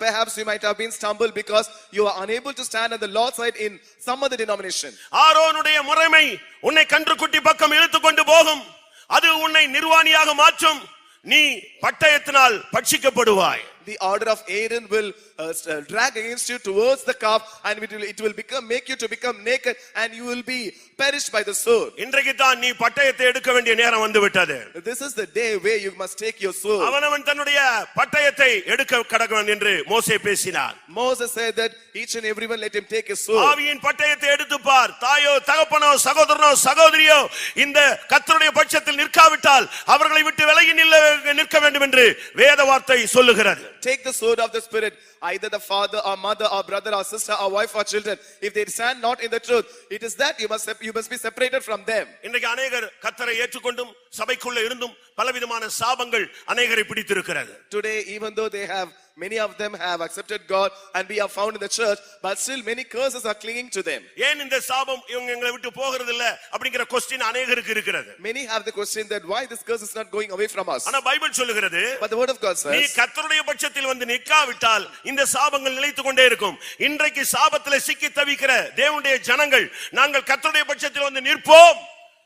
Perhaps you might have been stumbled because you are unable to stand on the Lord's side in some other denomination. ஆரோனுடைய முறைமை உன்னை கன்றுக்குட்டி பக்கம் இழுத்து கொண்டு போகும். அது உன்னை நிர்வாணியாக மாற்றும். நீ பட்டயத்தினால் பட்சிக்கப்படுவாய். The order of Aaron will drag against you towards the calf, and it will make you to become naked, and you will be perished by the sword. இன்றைக்கு தான் நீ பட்டயத்தை எடுக்க வேண்டிய நேரம் வந்து விட்டது. This is the day where you must take your sword. அவனவன் தன்னுடைய பட்டயத்தை எடுக்க கடவன் என்று மோசே பேசினார். Moses said that each and everyone let him take his sword. ஆவியின் பட்டயத்தை எடுத்து பார். தாயோ தகப்பனோ சகோதரனோ சகோதரியோ இந்த கர்த்தருடைய பட்சத்தில் நிற்காவிட்டால் அவர்களை விட்டு விலகி நிற்க வேண்டும் என்று வேத வார்த்தை சொல்லுகிறது. Take the sword of the Spirit, either the father or mother or brother or sister or wife or children. If they stand not in the truth, it is that you must be separated from them. இன்றைக்கு அநேகர் கர்த்தரை ஏற்றுக்கொண்டும் சபைக்குள்ள இருந்தும் பலவிதமான சாபங்கள் அநேகரை பிடித்திருக்கிறது. Today, even though many of them have accepted God and we are found in the church, but still many curses are clinging to them. ஏன் இந்த சாபம் இவங்க எங்களை விட்டு போகிறது இல்ல அப்படிங்கற क्वेश्चन அநேகருக்கு இருக்கிறது. Many have the question that why this curse is not going away from us. ஆனா பைபிள் சொல்லுகிறது, but the word of God says, நீ கர்த்தருடைய பட்சத்தில் வந்து நிற்காவிட்டால் இந்த சாபங்கள் நிலைத்துக் கொண்டே இருக்கும். இன்றைக்கு சாபத்திலே சிக்கி தவிக்கிற தேவனுடைய ஜனங்கள் நாங்கள் கர்த்தருடைய பட்சத்தில் வந்து நிற்போம்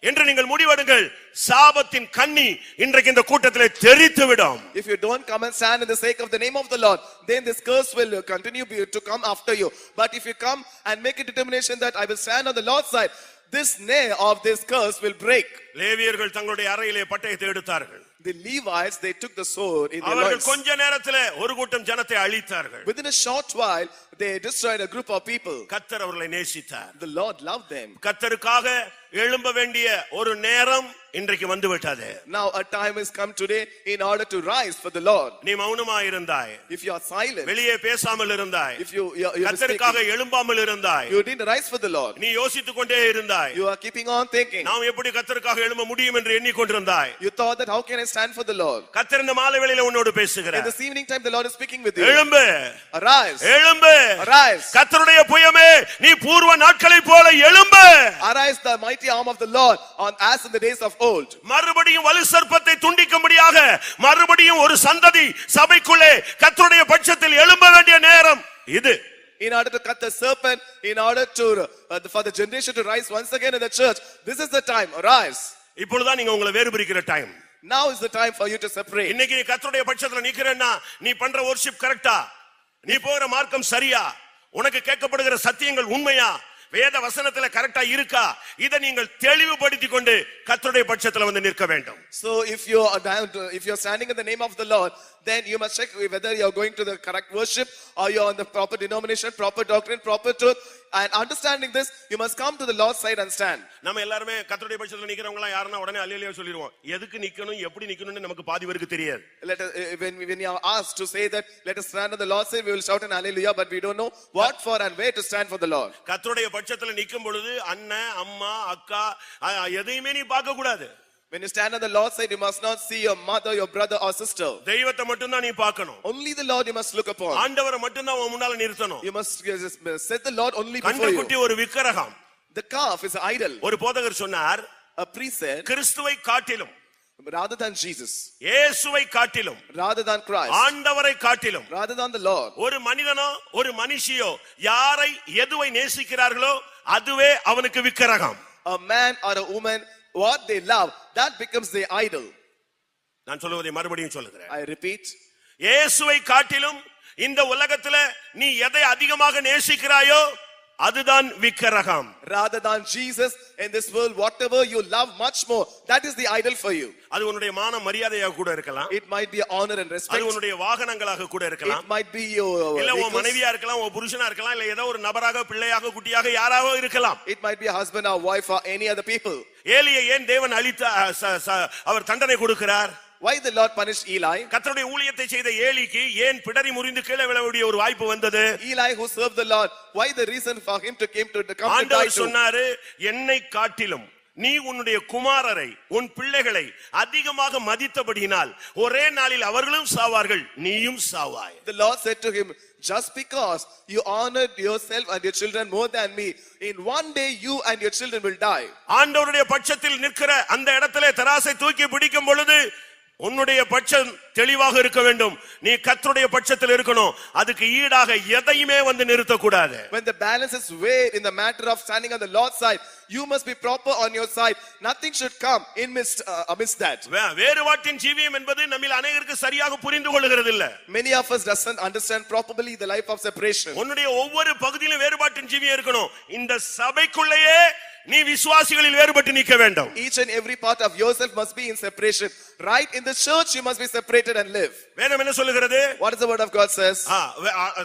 என்று நீங்கள் முடிவெடுங்கள். சாபத்தின் கண்ணி இன்றைக்கு இந்த கூட்டத்திலே தெரித்து விடும். If you don't come and stand in the sake of the name of the Lord, then this curse will continue to come after you. But if you come and make a determination that I will stand on the Lord's side, this nail of this curse will break. லேவியர்கள் தங்களுடைய அறையிலே பட்டயத்தை எடுத்தார்கள். The Levites, they took the sword in their அவர்கள் loins. கொஞ்ச நேரத்திலே ஒரு கூட்டம் ஜனத்தை அழித்தார்கள். Within a short while, they destroyed a group of people. கர்த்தர் அவர்களை நேசித்தார். The Lord loved them. கர்த்தருக்காக எழும்ப வேண்டிய ஒரு நேரம் இன்றைக்கு வந்து விட்டது. Now a time has come today in order to rise for the Lord. நீ மௌனமாய் இருந்தாய். If you are silent, வெளியே பேசாமல் இருந்தாய். if you கர்த்தருக்காக எழும்பாமல் இருந்தாய். you didn't rise for the Lord. நீ யோசித்துக் கொண்டே இருந்தாய். You are keeping on thinking. நாம் எப்படி கர்த்தருக்காக எழும்ப முடியும் என்று எண்ணிக்கொண்டிருந்தாய். You thought that how can I stand for the Lord? கர்த்தர் இந்த மாலை வேளையிலே உன்னோடு In பேசுகிறார். this evening time the Lord is speaking with you. எழும்பு. Arise. எழும்பு. Arise. கர்த்தருடைய புயமே நீ பூர்வ நாட்களைப் போல எழும்பு. Arise, the mighty arm of the Lord, as in the days of old. மறுபடியும் வலு சர்ப்பத்தை துண்டிக்கும்படியாக மறுபடியும் ஒரு சந்ததி சபைக்குள்ளே கர்த்தருடைய பட்சத்தில் எழும்ப வேண்டிய நேரம் இது. In order to cut the serpent, in order to for the generation to rise once again in the church, this is the time. Arise. இப்பொழுதுதான் நீங்க உங்களை வேறுபிரிக்கிற time. Now is the time for you to separate. இன்னைக்கு நீ கர்த்தருடைய பட்சத்துல நிக்கிறேன்னா நீ பண்ற worship கரெக்ட்டா? நீ போற மார்க்கம் சரியா? உனக்கு கேட்கப்படுகிற சத்தியங்கள் உண்மையா? வேத வசனத்துல கரெக்ட்டா இருக்கா? இத நீங்கள் தெளிவுபடுத்திக் கொண்டு கர்த்தருடைய பட்சத்துல வந்து நிற்க வேண்டும். So if you are standing in the name of the Lord, then you must check whether you are going to the correct worship or you are on the proper denomination, proper doctrine, proper truth. And understanding this, you must come to the Lord's side and stand. நம்ம எல்லாரும் கர்த்தருடைய பட்சத்துல நிக்கிறவங்க எல்லாம் யாருன்னா உடனே அல்லேலூயா சொல்லிடுவோம். எதுக்கு நிக்கணும் எப்படி நிக்கணும்னு நமக்கு பாதி பேருக்கு தெரியாது. When you are asked to say that let us stand on the Lord's side, we will shout an hallelujah, but we don't know what for and where to stand for the Lord. கர்த்தருடைய பட்சத்துல நிக்கும் பொழுது அண்ணன் அம்மா அக்கா எதையுமே நீ பார்க்க கூடாது. When you stand on the Lord's side, you must not see your mother, your brother or sister. தெய்வத்தை மட்டும் தான் நீ பார்க்கணும். Only the Lord you must look upon. ஆண்டவரை மட்டும் தான் உன் முன்னால நிறுத்தணும். You must set the Lord only before you. கன்றுக்குட்டி ஒரு விக்கிரகம். The calf is an idol. ஒரு போதகர் சொன்னார், A priest said, கிறிஸ்துவை காட்டிலும், rather than Jesus, இயேசுவை காட்டிலும், rather than Christ, ஆண்டவரை காட்டிலும், rather than the Lord, ஒரு மனிதனோ ஒரு மனுஷியோ யாரை எதுவை நேசிக்கிறார்களோ அதுவே அவனுக்கு விக்கிரகம். a man or a woman, what they love, that becomes their idol. நான் சொல்வதை மறுபடியும் சொல்லுகிறேன். I repeat, இயேசுவை காட்டிலும் இந்த உலகத்துல நீ எதை அதிகமாக நேசிக்கிறாயோ அதுதான் விக்கிரகம். rather than Jesus in this world, whatever you love much more, that is the idol for you. அது உன்னுடைய மான மரியாதையாக கூட இருக்கலாம். It might be honor and respect. அது உன்னுடைய வாகனங்களாக கூட இருக்கலாம். It might be your இல்ல உன் மனைவியா இருக்கலாம், உன் புருஷனா இருக்கலாம், இல்ல ஏதோ ஒரு நபராக பிள்ளையாக குட்டியாக யாராக இருக்கலாம். It might be a husband or wife or any other people. ஏலியை ஏன் தேவன் அழித்த அவர் தண்டனை கொடுக்கிறார்? Why the Lord punished Eli? கர்த்தருடைய ஊழியத்தை செய்த ஏலிக்கு ஏன் பிடரி முறிந்து கீழே விழக்கூடிய ஒரு வாய்ப்பு வந்தது? Eli who served the Lord, why the reason for him to come to die? ஆண்டவர் சொன்னாரு, என்னை காட்டிலும் நீ உன்னுடைய குமாரரை உன் பிள்ளைகளை அதிகமாக மதித்தபடியினால் ஒரே நாளில் அவர்களும் சாவார்கள், நீயும் சாவாய். The Lord said to him, just because you honored yourself and your children more than me, in one day you and your children will die. ஆண்டவருடைய பட்சத்தில் நிற்கிற அந்த இடத்திலே தராசை தூக்கி பிடிக்கும் பொழுது உன்னுடைய பட்சம் தெளிவாக இருக்க வேண்டும். நீ கர்த்தருடைய பட்சத்தில் இருக்கணும். அதுக்கு ஈடாக எதையுமே வந்து நிறுத்த கூடாது. When the balance is weighed in the matter of standing on the Lord's side, you must be proper on your side. Nothing should come amidst that. வேறுபாட்டின் ஜீவியம் என்பது நம்மில் அநேகருக்கு சரியாக புரிந்து கொள்கிறது இல்ல. Many of us doesn't understand properly the life of separation. உன்னுடைய ஒவ்வொரு பகுதியிலும் வேறுபாட்டின் ஜீவியம் இருக்கணும். இந்த சபைக்குள்ளேயே நீ விசுவாசிகளில் வேறுபட்டு நிற்க வேண்டும். Each and every part of yourself must be in separation. Right in the church you must be separated and live. வேதம் என்ன சொல்லுகிறது? What is the word of God says?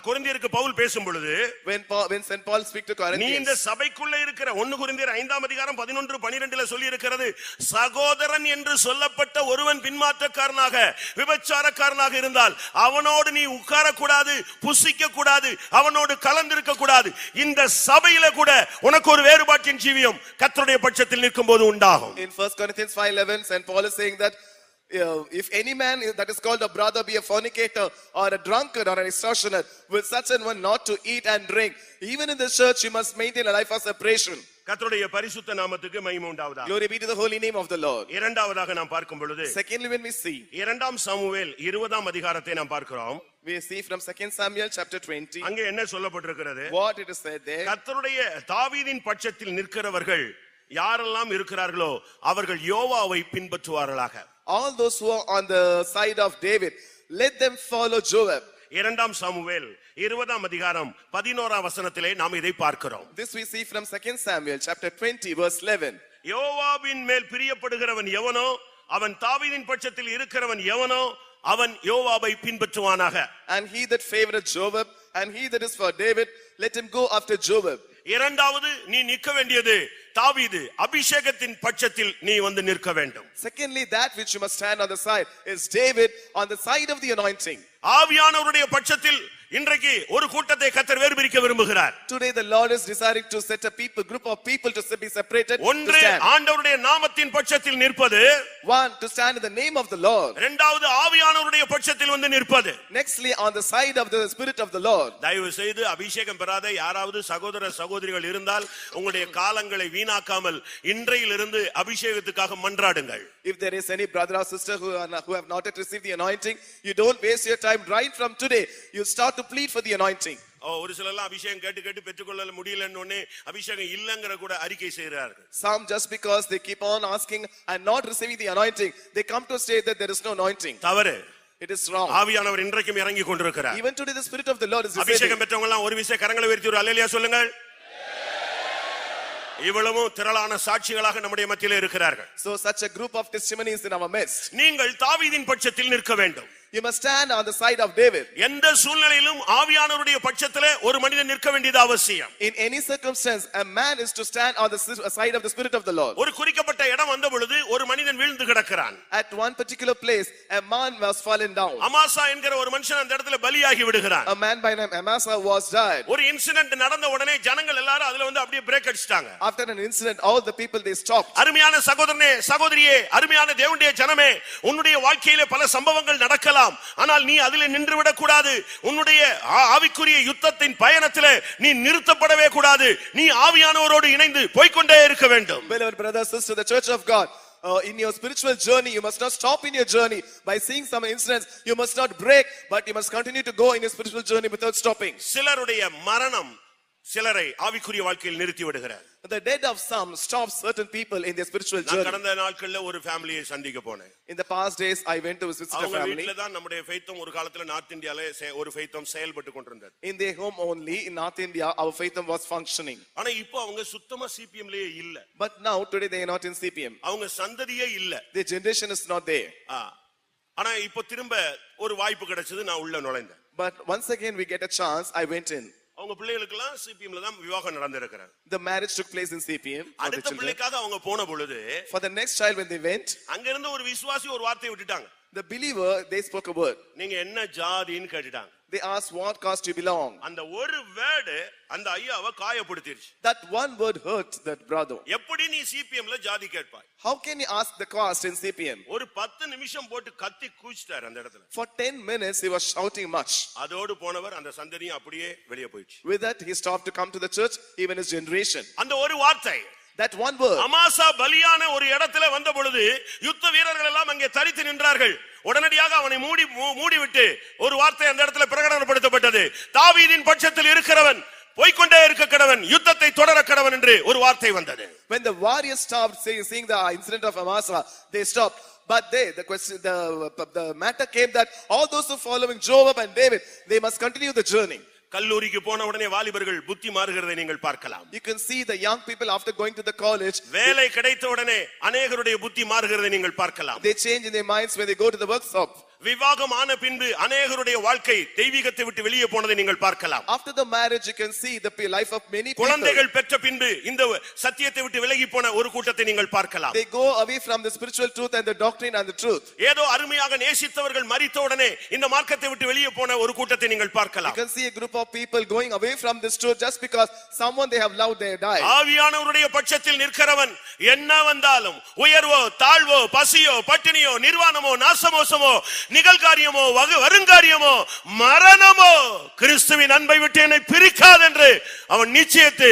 கொரிந்தியருக்கு Pavul பேசும் பொழுது, when St. Paul speak to Corinthians, நீ இந்த சபைக்குள்ள இருக்கிற 1 கொரிந்தியர் 5ஆம் அதிகாரம் 11-12ல சொல்லி இருக்கிறது, சகோதரன் என்று சொல்லப்பட்ட ஒருவன் பின்மாற்றக்காரனாக விபச்சாரக்காரனாக இருந்தால் அவனோடு நீ உட்கார கூடாது, புசிக்க கூடாது, அவனோடு கலந்திருக்க கூடாது. இந்த சபையில கூட உனக்கு ஒரு வேறுபாட்டின் ஜீவியம் கர்த்தருடைய பட்சத்தில் நிற்கும்போது உண்டாகும். In 1 Corinthians 5:11, St. Paul is saying that if any man that is called a brother be a fornicator or a drunkard or an extortioner, will such an one not to eat and drink. Even in the church you must maintain a life of separation. கர்த்தருடைய பரிசுத்த நாமத்துக்கு மகிமை உண்டாவதாக. Glory be to the holy name of the Lord. இரண்டாவதாக நாம் பார்க்கும் பொழுது, secondly, when we see 2 Samuel 20ஆம் அதிகாரத்தை நாம் பார்க்கிறோம். we see from 2 Samuel chapter 20, அங்கே என்ன சொல்லப்பட்டிருக்கிறது? what it is said there. கர்த்தருடைய தாவீதின் பட்சத்தில் நிற்கிறவர்கள் யாரெல்லாம் இருக்கிறார்களோ அவர்கள் யோவாவை பின்பற்றுவார்களாக. All those who are on the side of David, let them follow Joab. 2 Samuel 20ஆம் அதிகாரம் 11ஆம் வசனத்திலே நாம் இதை பார்க்கிறோம். This we see from 2 Samuel chapter 20 verse 11. யோவாபின் மேல் பிரியப்படுகிறவன் எவனோ, அவன் தாவீதின் பட்சத்தில் இருக்கிறவன் எவனோ, அவன் யோவாபை பின்பற்றுவானாக. And he that favoreth Joab and he that is for David, let him go after Joab. இரண்டாவது நீ நிற்க வேண்டியது தாவீது அபிஷேகத்தின் பட்சத்தில் நீ வந்து நிற்க வேண்டும். Secondly, that which you must stand on the side is David on the side of the anointing. ஆவியானவருடைய பட்சத்தில் இன்றைக்கு ஒரு கூட்டத்தை கர்த்தர் வேறு பிரிக்க விரும்புகிறார். Today the Lord is desiring to set a group of people to be separated. ஒன்று ஆண்டவருடைய நாமத்தின் பட்சத்தில் நிற்பது, one to stand in the name of the Lord. இரண்டாவது ஆவியானவருடைய பட்சத்தில் வந்து நிற்பது. Nextly, on the side of the spirit of the Lord. தயவு செய்து அபிஷேகம் பெறாத யாராவது சகோதர சகோதரிகள் இருந்தால் உங்களுடைய காலங்களை வீணாக்காமல் இன்றையிலிருந்து அபிஷேகத்துக்காக மன்றாடுங்கள். If there is any brother or sister who have not yet received the anointing, you don't waste your time. Right from today, you start to plead for the anointing. ஒரு சிலர் அபிஷேகம் கேட்டு பெற்றுக்கொள்ள முடியலன்னு உடனே அபிஷேகம் இல்லங்கற கூட அறிக்கை செய்கிறார்கள். Some just because they keep on asking and not receiving the anointing, they come to say that there is no anointing. தவறு. It is wrong. ஆவியானவர் இன்றைக்கும் இறங்கி கொண்டிருக்கிறார். Even today the spirit of the Lord is descending. அபிஷேகம் பெற்றவங்க எல்லாம் ஒரு விசை கரங்களை உயர்த்தி ஒரு அல்லேலூயா சொல்லுங்கள். இவ்வளவும் திரளான சாட்சிகளாக நம்முடைய மத்தியிலே இருக்கிறார்கள். So such a group of testimonies in our midst. நீங்கள் தாவீதின் பட்சத்தில் நிற்க வேண்டும். You must stand on the side of David. எந்த சூழ்நிலையிலும் ஆவியானவருடைய பட்சத்திலே ஒரு மனிதன் நிற்க வேண்டியது அவசியம். In any circumstance, a man is to stand on the side of the Spirit of the Lord. ஒரு குறிக்கப்பட்ட இடம் வந்த பொழுது ஒரு மனிதன் வீழ்ந்து கிடக்கிறான். At one particular place, a man was fallen down. Amasa என்கிற ஒரு மனுஷன் அந்த இடத்துல பலியாகி விடுகிறான். A man by name Amasa was died. ஒரு இன்சிடென்ட் நடந்த உடனே ஜனங்கள் எல்லாரும் அதுல வந்து அப்படியே பிரேக் அடிச்சிட்டாங்க. After an incident, all the people they stopped. அருமையான சகோதரனே சகோதரியே அருமையான தேவனுடைய ஜனமே உன்னுடைய வாழ்க்கையிலே பல சம்பவங்கள் நடக்கலாம். ஆனால் நீ அதிலே நின்று விடக் கூடாது. உன்னுடைய ஆவிக்குரிய யுத்தத்தின் பயணத்திலே நீ நிறுத்தப்படவே கூடாது. நீ ஆவியானவரோடு இணைந்து போய்க்கொண்டே இருக்க வேண்டும். Beloved brother, sister, the church of God, in your spiritual journey, you must not stop in your journey by seeing some incidents. You must not break, but you must continue to go in your spiritual journey without stopping. சிலருடைய மரணம் சிலரை ஆவிக்குரிய வாழ்க்கையில் நிறுத்தி விடுகிறார். The death of some stops certain people in their spiritual journey. நான் கடந்த நாட்கள்ல ஒரு ஃபேமிலியை சந்திக்க போனேன். In the past days, I went to visit a அவங்க family. வீட்ல தான் நம்முடைய ஃபெய்த்தம் ஒரு காலத்துல நார்த் இந்தியால ஒரு ஃபெய்த்தம் செயல்பட்டு கொண்டிருந்தது. In their home only in North India, our faith was functioning. ஆனா இப்போ அவங்க சுத்தமா சிபிஎம்லயே இல்ல. But now today they are not in CPM. அவங்க சந்ததியே இல்ல. Their generation is not there. ஆனா இப்போ திரும்ப ஒரு வாய்ப்பு கிடைச்சது, நான் உள்ள நுழைந்தேன். But once again we get a chance, I went in. அவங்க பிள்ளைகளுக்கெல்லாம் சிபிஎம்ல தான் விவாகம் நடந்திருக்கிறது. The marriage took place in CPM. அடுத்த பிள்ளைக்காக அவங்க போன பொழுது For the next child when they went, அங்க இருந்து ஒரு விசுவாசி ஒரு வார்த்தையை விட்டுட்டாங்க. the believer they spoke a word. நீங்க என்ன ஜாதின்னு கேட்டுட்டாங்க. They asked what caste you belong. அந்த ஒரு வேர்டு அந்த ஐயாவை காயப்படுத்திருச்சு. That one word hurt that brother. எப்படி நீ சிபிஎம்ல ஜாதி கேட்பாய்? How can you ask the caste in CPM? ஒரு 10 நிமிஷம் போட்டு கத்தி கூச்சிட்டார் அந்த இடத்துல. For 10 minutes he was shouting much. அதோடு போனவர் அந்த சந்ததியும் அப்படியே வெளியே போயிடுச்சு. With that he stopped to come to the church, even his generation. அந்த ஒரு வார்த்தை, that one word. அமாசா பலியான ஒரு இடத்துல வந்த பொழுது யுத்த வீரர்கள் எல்லாம் அங்கே தரித்து நின்றார்கள். உடனடியாக அவனை மூடிவிட்டு ஒரு வார்த்தை அந்த இடத்துல பிரகடனப்படுத்தப்பட்டது. தாவீதின் பட்சத்தில் இருக்கிறவன் போய்க்கொண்டே இருக்க கடவன், யுத்தத்தை தொடர கடவன் என்று ஒரு வார்த்தை வந்தது. When the warriors stopped seeing the incident of Amasa, they stopped. But the matter came that all those who following Joab and David, they must continue the journey. கல்லூரிக்கு போன உடனே வாலிபர்கள் புத்தி மாறுகிறதை நீங்கள் பார்க்கலாம். You can see the young people after going to the college, வேலை கிடைத்த உடனே अनेகருடைய புத்தி மாறுகிறதை நீங்கள் பார்க்கலாம். they change in their minds when they go to the workshop. விவாகம் ஆன பின்பு அநேகருடைய வாழ்க்கை தெய்வீகத்தை விட்டு வெளியே போனதை நீங்கள் பார்க்கலாம். After the marriage you can see the life of many people. குழந்தைகள் பெற்ற பின்பு இந்த சத்தியத்தை விட்டு விலகி போன ஒரு கூட்டத்தை நீங்கள் பார்க்கலாம். They go away from the spiritual truth and the doctrine and the truth. ஏதோ அருமையாக நேசித்தவர்கள் மரித்த உடனே இந்த மார்க்கத்தை விட்டு வெளியே போன ஒரு கூட்டத்தை நீங்கள் பார்க்கலாம். You can see a group of people going away from this truth just because someone they have loved they died. ஆவியானவருடைய பட்சத்தில் நிற்கிறவன் என்ன வந்தாலும், உயர்வோ தாழ்வோ பசியோ பட்டினியோ நிர்வாணமோ நாசமோசமோ நிகழ்காரியமோ வருங்காரியமோ மரணமோ கிறிஸ்துவின் அன்பை விட்டு என்னை பிரிக்காது என்று அவன் நிச்சயத்து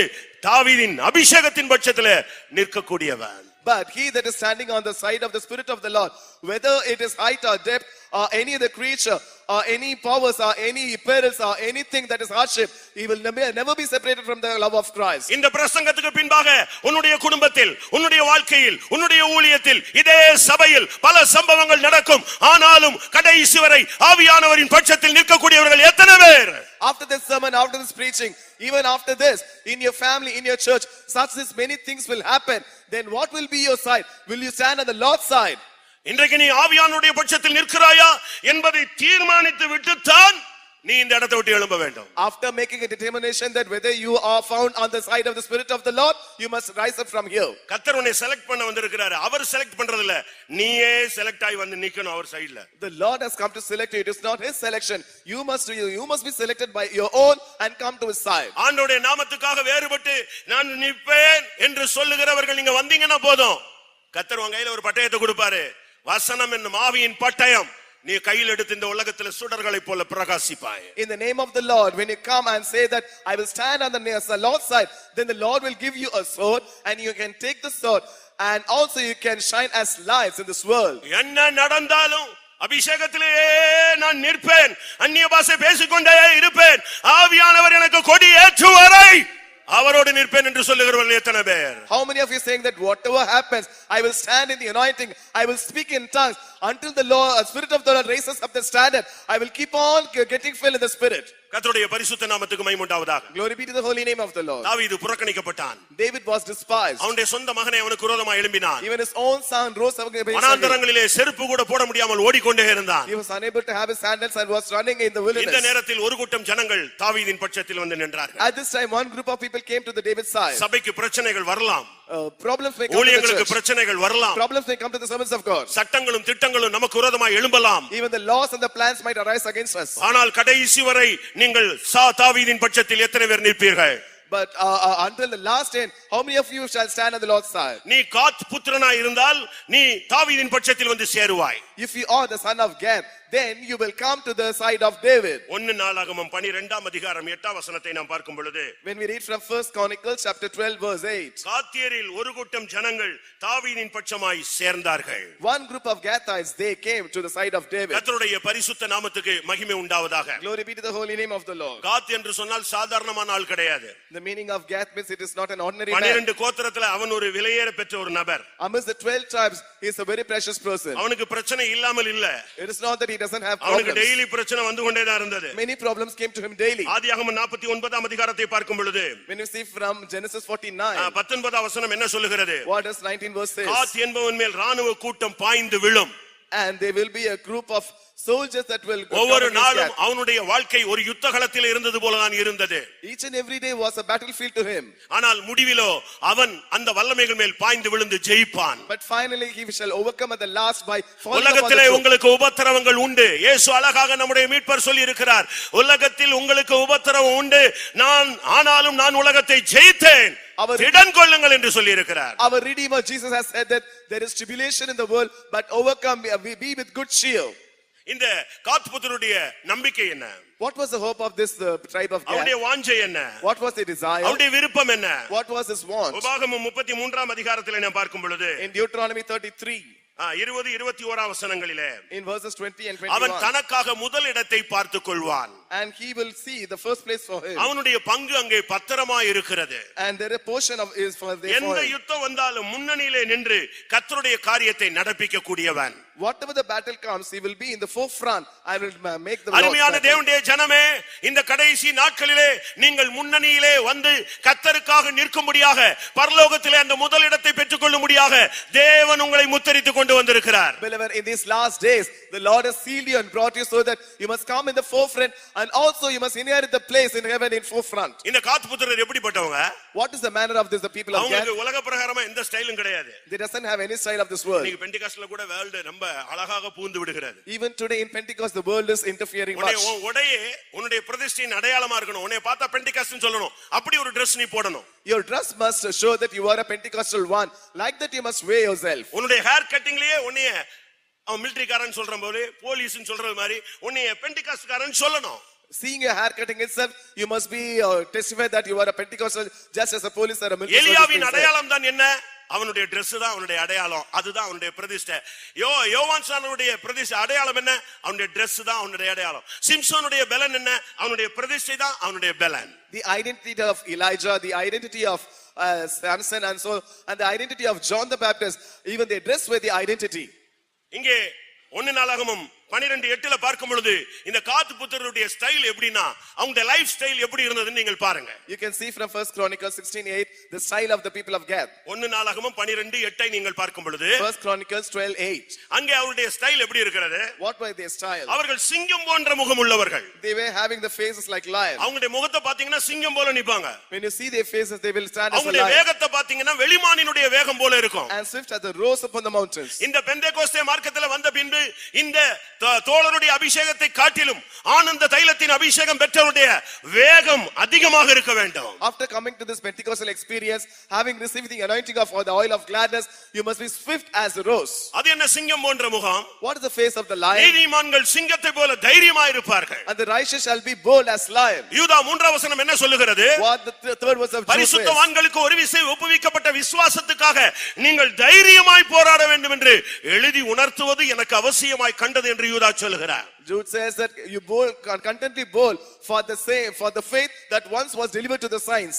தாவீதின் அபிஷேகத்தின் பட்சத்தில் நிற்கக்கூடியவன். But he that is standing on the side of the Spirit of the Lord, whether it is height or depth or any other creature or any powers or any perils or anything that is hardship, he will never be separated from the love of Christ. இந்த பிரசங்கத்துக்கு பின்பாக உன்னுடைய குடும்பத்தில், உன்னுடைய வாழ்க்கையில், உன்னுடைய ஊழியத்தில், இதே சபையில் பல சம்பவங்கள் நடக்கும். ஆனாலும் கடைசி வரை ஆவியானவரின் பட்சத்தில் நிற்கக்கூடியவர்கள் எத்தனை பேர்? After this sermon, after this preaching, even after this, in your family, in your church, such as many things will happen. Then what will be your side? Will you stand on the Lord's side? இன்றைக்கு நீ ஆவியானவருடைய பட்சத்தில் நிற்கிறாயா என்பதை தீர்மானித்து விட்டுத்தான் நீ இந்த இடத்தை விட்டு எழும்ப வேண்டும். After making a determination that whether you are found on the side of the Spirit of the Lord, you must rise up from here. கர்த்தர் உன்னை செலக்ட் பண்ண வந்திருக்கிறார். அவர் செலக்ட் பண்றது இல்ல, நீயே செலக்ட் ஆகி வந்து நிக்கணும் அவர் சைடுல. The Lord has come to select you. It is not his selection. You must be selected by your own and come to his side. ஆண்டவருடைய நாமத்துக்காக வேறுபட்டு நான் நிற்பேன் என்று சொல்லுகிறவர்கள் நீங்க வந்தீங்கன்னா போதும், கர்த்தர் உங்க கையில ஒரு பட்டயத்தை கொடுப்பாரு. வசனம் என்னும் ஆவியின் பட்டயம். நீ கையில் எடுத்து இந்த உலகத்தில் சுடர்களை போல பிரகாசிப்பாய். In the name of the Lord, when you come and say that I will stand on the Lord's side, then the Lord will give you a sword and you can take the sword and also you can shine as lights in this world. என்ன நடந்தாலும் அபிஷேகத்திலே நான் நிற்பேன், அந்நிய பாஷை பேசிக்கொண்டே இருப்பேன், ஆவியானவர் எனக்கு கொடி ஏற்றுவரை அவரோடு நிற்பேன் என்று சொல்லுகிறவர்கள் எத்தனை பேர்? How many of you saying that whatever happens, I will stand in the anointing, I will speak in tongues until the Spirit of the Lord raises up the standard. I will keep on getting filled in the Spirit. கர்த்தருடைய பரிசுத்த நாமத்துக்கு மகிமை உண்டாவதாக. Glory be to the holy name of the Lord. தாவீது புறக்கணிக்கப்பட்டான். David was despised. அவனுடைய சொந்த மகனை அவனுக்கு விரோதமாக எழும்பினான். Even his own son rose up against him. வனாந்தரங்களிலே செருப்பு கூட போட முடியாமல் ஓடிக்கொண்டே இருந்தான். He was unable to have his sandals and was running in the wilderness. இந்த நேரத்தில் ஒரு கூட்டம் ஜனங்கள் தாவீதின் பட்சத்தில் வந்து நின்றார்கள். At this time one group of people came to the David's side. சபைக்கு பிரச்சனைகள் வரலாம். Problems may come to the ஊழியங்களுக்கு church. பிரச்சனைகள் வரலாம். Problems may come to the servants of God. சட்டங்களும் திட்டங்களும் நமக்கு விரோதமாக எழும்பலாம். Even the laws and the plans might arise against us. ஆனால் கடைசி வரை நீங்கள் தாவீதின் பட்சத்தில் எத்தனை பேர் நிற்பீர்கள்? But until the last end, how many of you shall stand on the Lord's side? நீ காத் புத்திரனாய் இருந்தால் நீ தாவீதின் பட்சத்தில் வந்து சேருவாய். If you are the son of Gad, then you will come to the side of David. 1 நாளாகமம் 12 அதிகாரம் 8 வசனத்தை நாம் பார்க்கும் பொழுது, When we read from 1 Chronicles chapter 12 verse 8, காத்தியரில் ஒரு கூட்டம் ஜனங்கள் தாவீதின் பட்சமாய் சேர்ந்தார்கள். one group of Gathites, they came to the side of David. கர்த்தருடைய பரிசுத்த நாமத்துக்கு மகிமை உண்டாவதாக. Glory be to the holy name of the Lord. காத் என்று சொன்னால் சாதாரணமான ஆள் கிடையாது. The meaning of Gath means it is not an ordinary man. 12 கோத்திரத்துல அவன் ஒரு விலையேற பெற்ற ஒரு நபர். Amongst the 12 tribes, he is a very precious person. அவனுக்கு பிரச்சனை இல்லாமல் இல்ல. It is not that he doesn't have அவனுக்கு problems. டெய்லி பிரச்சனை வந்து கொண்டே தான் இருந்தது. Many problems came to him daily. ஆதியாகமம் 49 அதிகாரத்தை பார்க்கும் பொழுது, When you see from Genesis 49, 19 வசனம் என்ன சொல்லுகிறது? what does 19 verse says? காத் என்பவன் மேல் ராணுவ கூட்டம் பாய்ந்து விழும். And there will be a group of soldiers that will come ஒவ்வொரு against நாளும் Gath. அவனுடைய வாழ்க்கை ஒரு யுத்த களத்தில் இருந்தது போல தான் இருந்தது. Each and every day was a battlefield to him. ஆனால் முடிவிலோ அவன் அந்த வல்லமைகள் மேல் பாய்ந்து விழுந்து ஜெயிப்பான். But finally he shall overcome at the last by falling upon the உலகத்திலே truth. உங்களுக்கு உபத்திரவங்கள் உண்டு. இயேசு அழகாக நம்முடைய மீட்பர் சொல்லி இருக்கிறார், உலகத்தில் உங்களுக்கு உபத்திரவம் உண்டு, ஆனாலும் நான் உலகத்தை ஜெயித்தேன், திடன் கொள்ளுங்கள் என்று சொல்லி இருக்கிறார். Our Redeemer Jesus has said that there is tribulation in the world, but overcome, be with good cheer. இந்த காத் புத்திரனுடைய நம்பிக்கை என்ன? What was the hope of this tribe of Gad? அவருடைய வாஞ்சை என்ன? What was the desire? அவருடைய விருப்பம் என்ன? What was his want? உபாகமம் 33 அதிகாரத்திலே நாம் பார்க்கும் பொழுது, In Deuteronomy 33, 20 21 வசனங்களிலே, in verses 20 and அவன் 21, தனக்காக முதல் இடத்தை பார்த்துக் கொள்வான். and he will see the first place for him, அவனுடைய பங்கு அங்கே பத்திரமாய் இருக்கிறது. and there a portion of is for எந்த him. யுத்தம் வந்தாலும் முன்னணியிலே நின்று கர்த்தருடைய காரியத்தை நடப்பிக்க கூடியவன். Whatever the battle comes, he will be in the forefront. I will make the Lord's அருமையான battle. தேவனுடைய ஜனமே, இந்த கடைசி நாட்களிலே நீங்கள் முன்னணியிலே வந்து கர்த்தருக்காக நிற்கும்படியாக, பரலோகத்திலே அந்த முதலிடத்தை பெற்றுக்கொள்ளும்படியாக தேவன் உங்களை முத்தரித்துக் கொண்டு வந்திருக்கிறார். Beloved, in these last days, the Lord has sealed you and brought you so that you must come in the forefront, and also you must inherit the place in heaven in forefront. இந்த காத் புத்திரர் எப்படிப்பட்டவங்க? What is the manner of this? The people of Gad, அவங்களுக்கு உலக பிரகாரமா எந்த ஸ்டைலும் கிடையாது. they doesn't have any style of this world. நீங்க பெண்டிகாஸ்ட்ல கூட world ரொம்ப அழகாக பூந்து விடுகிறது. Even today in Pentecost, the world is interfering much. உடையே உன்னுடைய பிரதிஷ்டையின் அடையாளமா இருக்கணும். உன்னை பார்த்தா பெண்டிகாஸ்ட்னு சொல்லணும். அப்படி ஒரு Dress நீ போடணும். Your dress must show that you are a Pentecostal one. Like that you must wear yourself. உன்னுடைய ஹேர் கட்டிங்லயே உன்னைய அவன் மிலிட்டரிக்காரன் சொல்ற போது, போலீஸ்னு சொல்றது மாதிரி உன்னைய பெண்டிகாஸ்ட்காரன் சொல்லணும். Seeing your hair cutting itself, you must be testify that you are a Pentecostal, just as a police or a military. எலியாவின் அடையாளம் தான் என்ன? அவனுடைய Dress தான் அவனுடைய அடையாளம். அதுதான் அவனுடைய பிரதிஷ்டை. யோவான் சானனுடைய பிரதிஷ்டை அடையாளம் என்ன? அவனுடைய Dress தான் அவனுடைய அடையாளம். சிம்சோனுடைய பெலன் என்ன? அவனுடைய பிரதிஷ்டை தான் அவனுடைய பெலன். The identity of Elijah, the identity of Samson, and the identity of John the Baptist, even their dress were the identity. இங்கே 1 நாளாகமம் 12:8 பார்க்கும் பொழுது இந்த காத்து புத்திரருடைய ஸ்டைல் எப்படின்னா, அவங்க லைஃப் ஸ்டைல் எப்படி இருந்ததுன்னு நீங்கள் பாருங்க. You can see from 1 Chronicles 16:8 the style of the people of Gad. 1 நாளாகமம் 12:8 நீங்கள் பார்க்கும் பொழுது 1 Chronicles 12:8, அங்கே அவருடைய ஸ்டைல் எப்படி இருக்கிறது? what were their style? அவர்கள் சிங்கம் போன்ற முகம் உள்ளவர்கள். They were having the faces like lions. அவங்களுடைய முகத்தை பாத்தீங்கன்னா சிங்கம் போல நிப்பாங்க. When you see their faces, they will stand as a அவங்களுடைய lion, வேகத்தை பாத்தீங்கன்னா வெளிமானினுடைய வேகம் போல இருக்கும். and swift as the rose upon the mountains. இந்த பெந்தேகோஸ்தே மார்க்கத்துல வந்த பின்பு இந்த தோழருடைய அபிஷேகத்தை காட்டிலும் ஆனந்த தைலத்தின் அபிஷேகம் பெற்றவருடைய வேகம் அதிகமாக இருக்க வேண்டும். After coming to this Pentecostal experience, having received the anointing of the oil of gladness, you must be swift as a rose. அது என்ன சிங்கம் போன்ற முகம்? What is the face of the lion? நீதிமான்கள் சிங்கத்தை போல தைரியமாக இருப்பார்கள். And the righteous shall be bold as lion. யூதா 3 வசனம் என்ன சொல்லுகிறது? What the third verse of Jude says? பரிசுத்தவான்களுக்கு ஒரு விசை ஒப்புவிக்கப்பட்ட விசுவாசத்துக்காக நீங்கள் தைரியமாய் போராட வேண்டும் என்று எழுதி உணர்த்துவது எனக்கு அவசியமாய் கண்டது என்று என்று யூதா சொல்கிறார். Jude says that you bold, contently bold for the faith that once was delivered to the saints.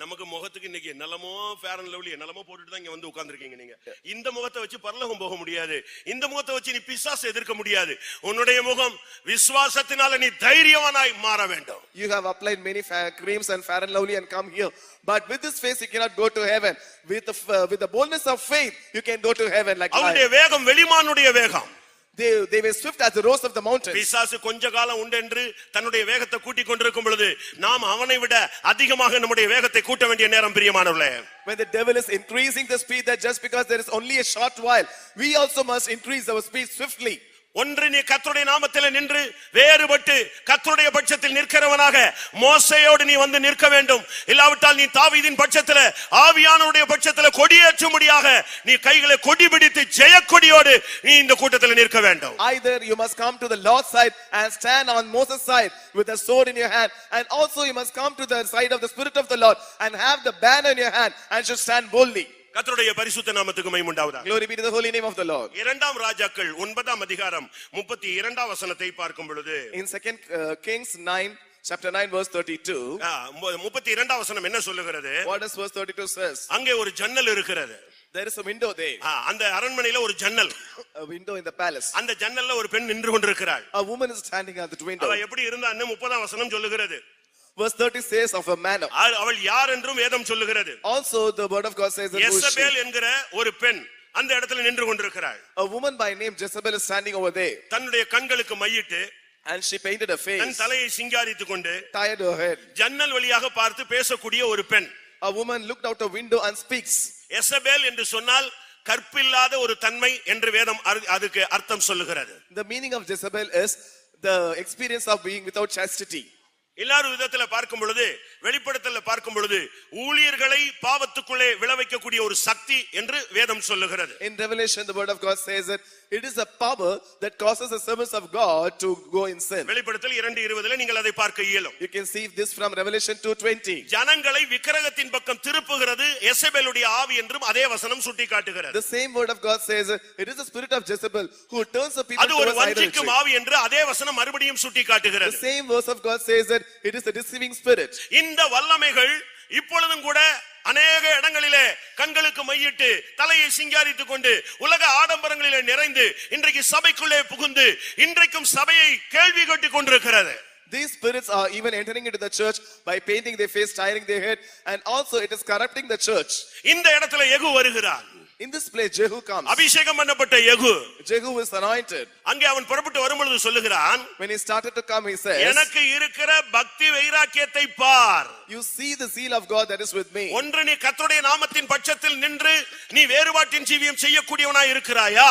நமக்கு முகத்துக்கு இன்னைக்கு என்னலமோ ஃபேர் அண்ட் லவ்லி என்னலமோ போட்டுட்டு தான் இங்க வந்து உட்கார்ந்திருக்கீங்க நீங்க. இந்த முகத்தை வச்சு பரலோகம் போக முடியாது. இந்த முகத்தை வச்சு நீ பிசாசை எதிர்க்க முடியாது. உன்னுடைய முகம் விசுவாசத்தினால நீ தைரியவானாய் மாற வேண்டும். You have applied many creams and fair and lovely and come here, but with this face you cannot go to heaven. With the boldness of faith you can go to heaven like அவருடைய வேகம் வெளிமானுடைய வேகம். They were swift as the rose of the mountains. பிசாசு கொஞ்ச காலம் உண்டென்று தன்னுடைய வேகத்தை கூட்டிக் கொண்டிருக்கும் பொழுது நாம் அவனை விட அதிகமாக நம்முடைய வேகத்தை கூட்ட வேண்டிய நேரம் பிரியமானவர்களே. When the devil is increasing the speed, that just because there is only a short while, we also must increase our speed swiftly. ஒன்று நீ கர்த்தருடைய நாமத்தில் நின்று வேறுபட்டு கர்த்தருடைய பட்சத்தில் நிற்கிறவனாக மோசேயோடு நீ வந்து நிற்க வேண்டும். இல்லாவிட்டால் நீ தாவீதின் பட்சத்தில் ஆவியானவருடைய பட்சத்தில் கொடியேற்றும்படியாக நீ கைகளை கொடி பிடித்து ஜெயக்கொடியோடு நீ இந்த கூட்டத்தில் நிற்க வேண்டும். Either you must come to the Lord's side and stand on Moses' side with a sword in your hand, and also you must come to the side of the Spirit of the Lord and have the banner in your hand and should stand boldly. கர்த்தருடைய பரிசுத்த நாமத்துக்கு மகிமை உண்டாவதாக. Glory be to the holy name of the Lord. இரண்டாம் ராஜாக்கள் 9ஆம் அதிகாரம் 32ஆம் வசனத்தை பார்க்கும் பொழுது in 2 Kings 9 chapter 9 verse 32 32ஆம் வசனம் என்ன சொல்லுகிறது? What does verse 32 says? அங்கே ஒரு ஜன்னல் இருக்கிறது. There is a window there. அந்த அரண்மனையில ஒரு ஜன்னல். A window in the palace. அந்த ஜன்னல்ல ஒரு பெண் நின்று கொண்டிருக்கிறாள். A woman is standing at the window. அவ எப்படி இருந்தான்னு 30ஆம் வசனம் சொல்லுகிறது. Verse 30 says of a man. அவள் யார் என்றும் வேதம் சொல்லுகிறது. Also the word of God says that யேசபேல் என்கிற ஒரு பெண் அந்த இடத்துல நின்று கொண்டிருக்கிறாள். A woman by name Jezebel is standing over there. தன்னுடைய கண்களுக்கு மையிட்டு and she painted her face. தன் தலையை சிங்காரித்துக் கொண்டு tied her head. ஜன்னல் வழியாக பார்த்து பேசக்கூடிய ஒரு பெண். A woman looked out a window and speaks. யேசபேல் என்று சொன்னால் கற்பில்லாத ஒரு தன்மை என்று வேதம் அதுக்கு அர்த்தம் சொல்லுகிறது. The meaning of Jezebel is the experience of being without chastity. எல்லாரும் விதத்துல பார்க்கும் பொழுது வெளிப்படுத்தல பார்க்கும் பொழுது ஊழியர்களை பாவத்துக்குள்ளே விளைவிக்கக்கூடிய ஒரு சக்தி என்று வேதம் சொல்லுகிறது. In Revelation the word of God says that it is a power that causes the servants of God to go in sin. வெளிப்படுத்தல் 2:20 நீங்கள் அதை பார்க்க இயலும். You can see this from Revelation 2:20. ஜனங்களை விக்கிரகத்தின் பக்கம் திருப்புகிறது யேசபேலுடைய ஆவி என்றும் அதே வசனம் சுட்டிக்காட்டுகிறது. The same word of God says it is the spirit of Jezebel who turns the people அது ஒரு வஞ்சிக்கும் ஆவி என்று அதே வசனம் மறுபடியும் சுட்டிக்காட்டுகிறது. The same verse of God says that it is the deceiving spirit. இந்த வல்லமைகள் இப்பொழுதும் கூட அநேக இடங்களிலே கண்களுக்கு மையிட்டு தலையை சிங்காரித்துக் கொண்டு உலக ஆடம்பரங்களிலே நிறைந்து இன்றைக்கு சபைக்குள்ளே புகுந்து இன்றைக்கும் சபையை கேள்வி கேட்டுக் கொண்டிருக்கிறது. These spirits are even entering into the church by painting their face, tying their head, and also it is corrupting the church. இந்த இடத்துல யெகூ வருகிறான். In this place Jehu comes. அபிஷேகம் பண்ணப்பட்ட யெகூ. Jehu is anointed. அங்கே அவன் புறப்பட்டு வரும்பொழுது சொல்லுகிறான், when he started to come he says, எனக்கு இருக்கிற பக்தி வைராக்கியத்தை பார். You see the zeal of God that is with me. ஒன்று நீ கர்த்தருடைய நாமத்தின் பட்சத்தில் நின்று நீ வேறுபாட்டின் ஜீவியம் செய்யக்கூடியவனாய் இருக்கிறாயா?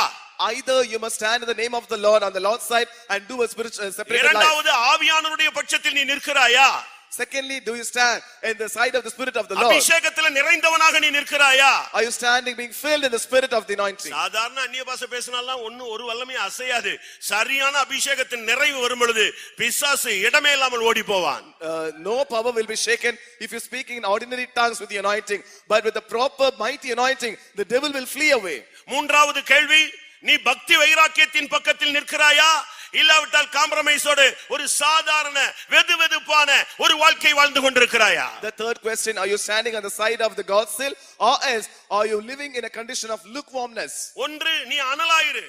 Either you must stand in the name of the Lord on the Lord's side and do a spiritual separate life. இரண்டாவது ஆவியானவருடைய பட்சத்தில் நீ நிற்கிறாயா? Secondly, do you stand in the side of the spirit of the Lord? அபிஷேகத்திலே நிறைந்தவனாக நீ நிற்கிறாயா? Are you standing being filled in the spirit of the anointing? சாதாரண அந்நிய பாஷை பேசினாலாம் ஒரு வல்லமை அசையாது. சரியான அபிஷேகத்தின் நிறைவு வரும் பொழுது பிசாசு இடமே இல்லாமல் ஓடி போவான். No power will be shaken if you speak in ordinary tongues with the anointing, but with the proper mighty anointing the devil will flee away. மூன்றாவது கேள்வி, நீ பக்தி வைராக்கியத்தின் பக்கத்தில் நிற்கிறாயா? இல்லாவிட்டால் காம்ப்ரமைஸோடு ஒரு சாதாரண வெதுவெதுப்பான ஒரு வாழ்க்கை வாழ்ந்து கொண்டிருக்கிறாயா? The third question, are you standing on the side of the God's will, or else are you living in a condition of lukewarmness? ஒன்று நீ அனலாயிரு,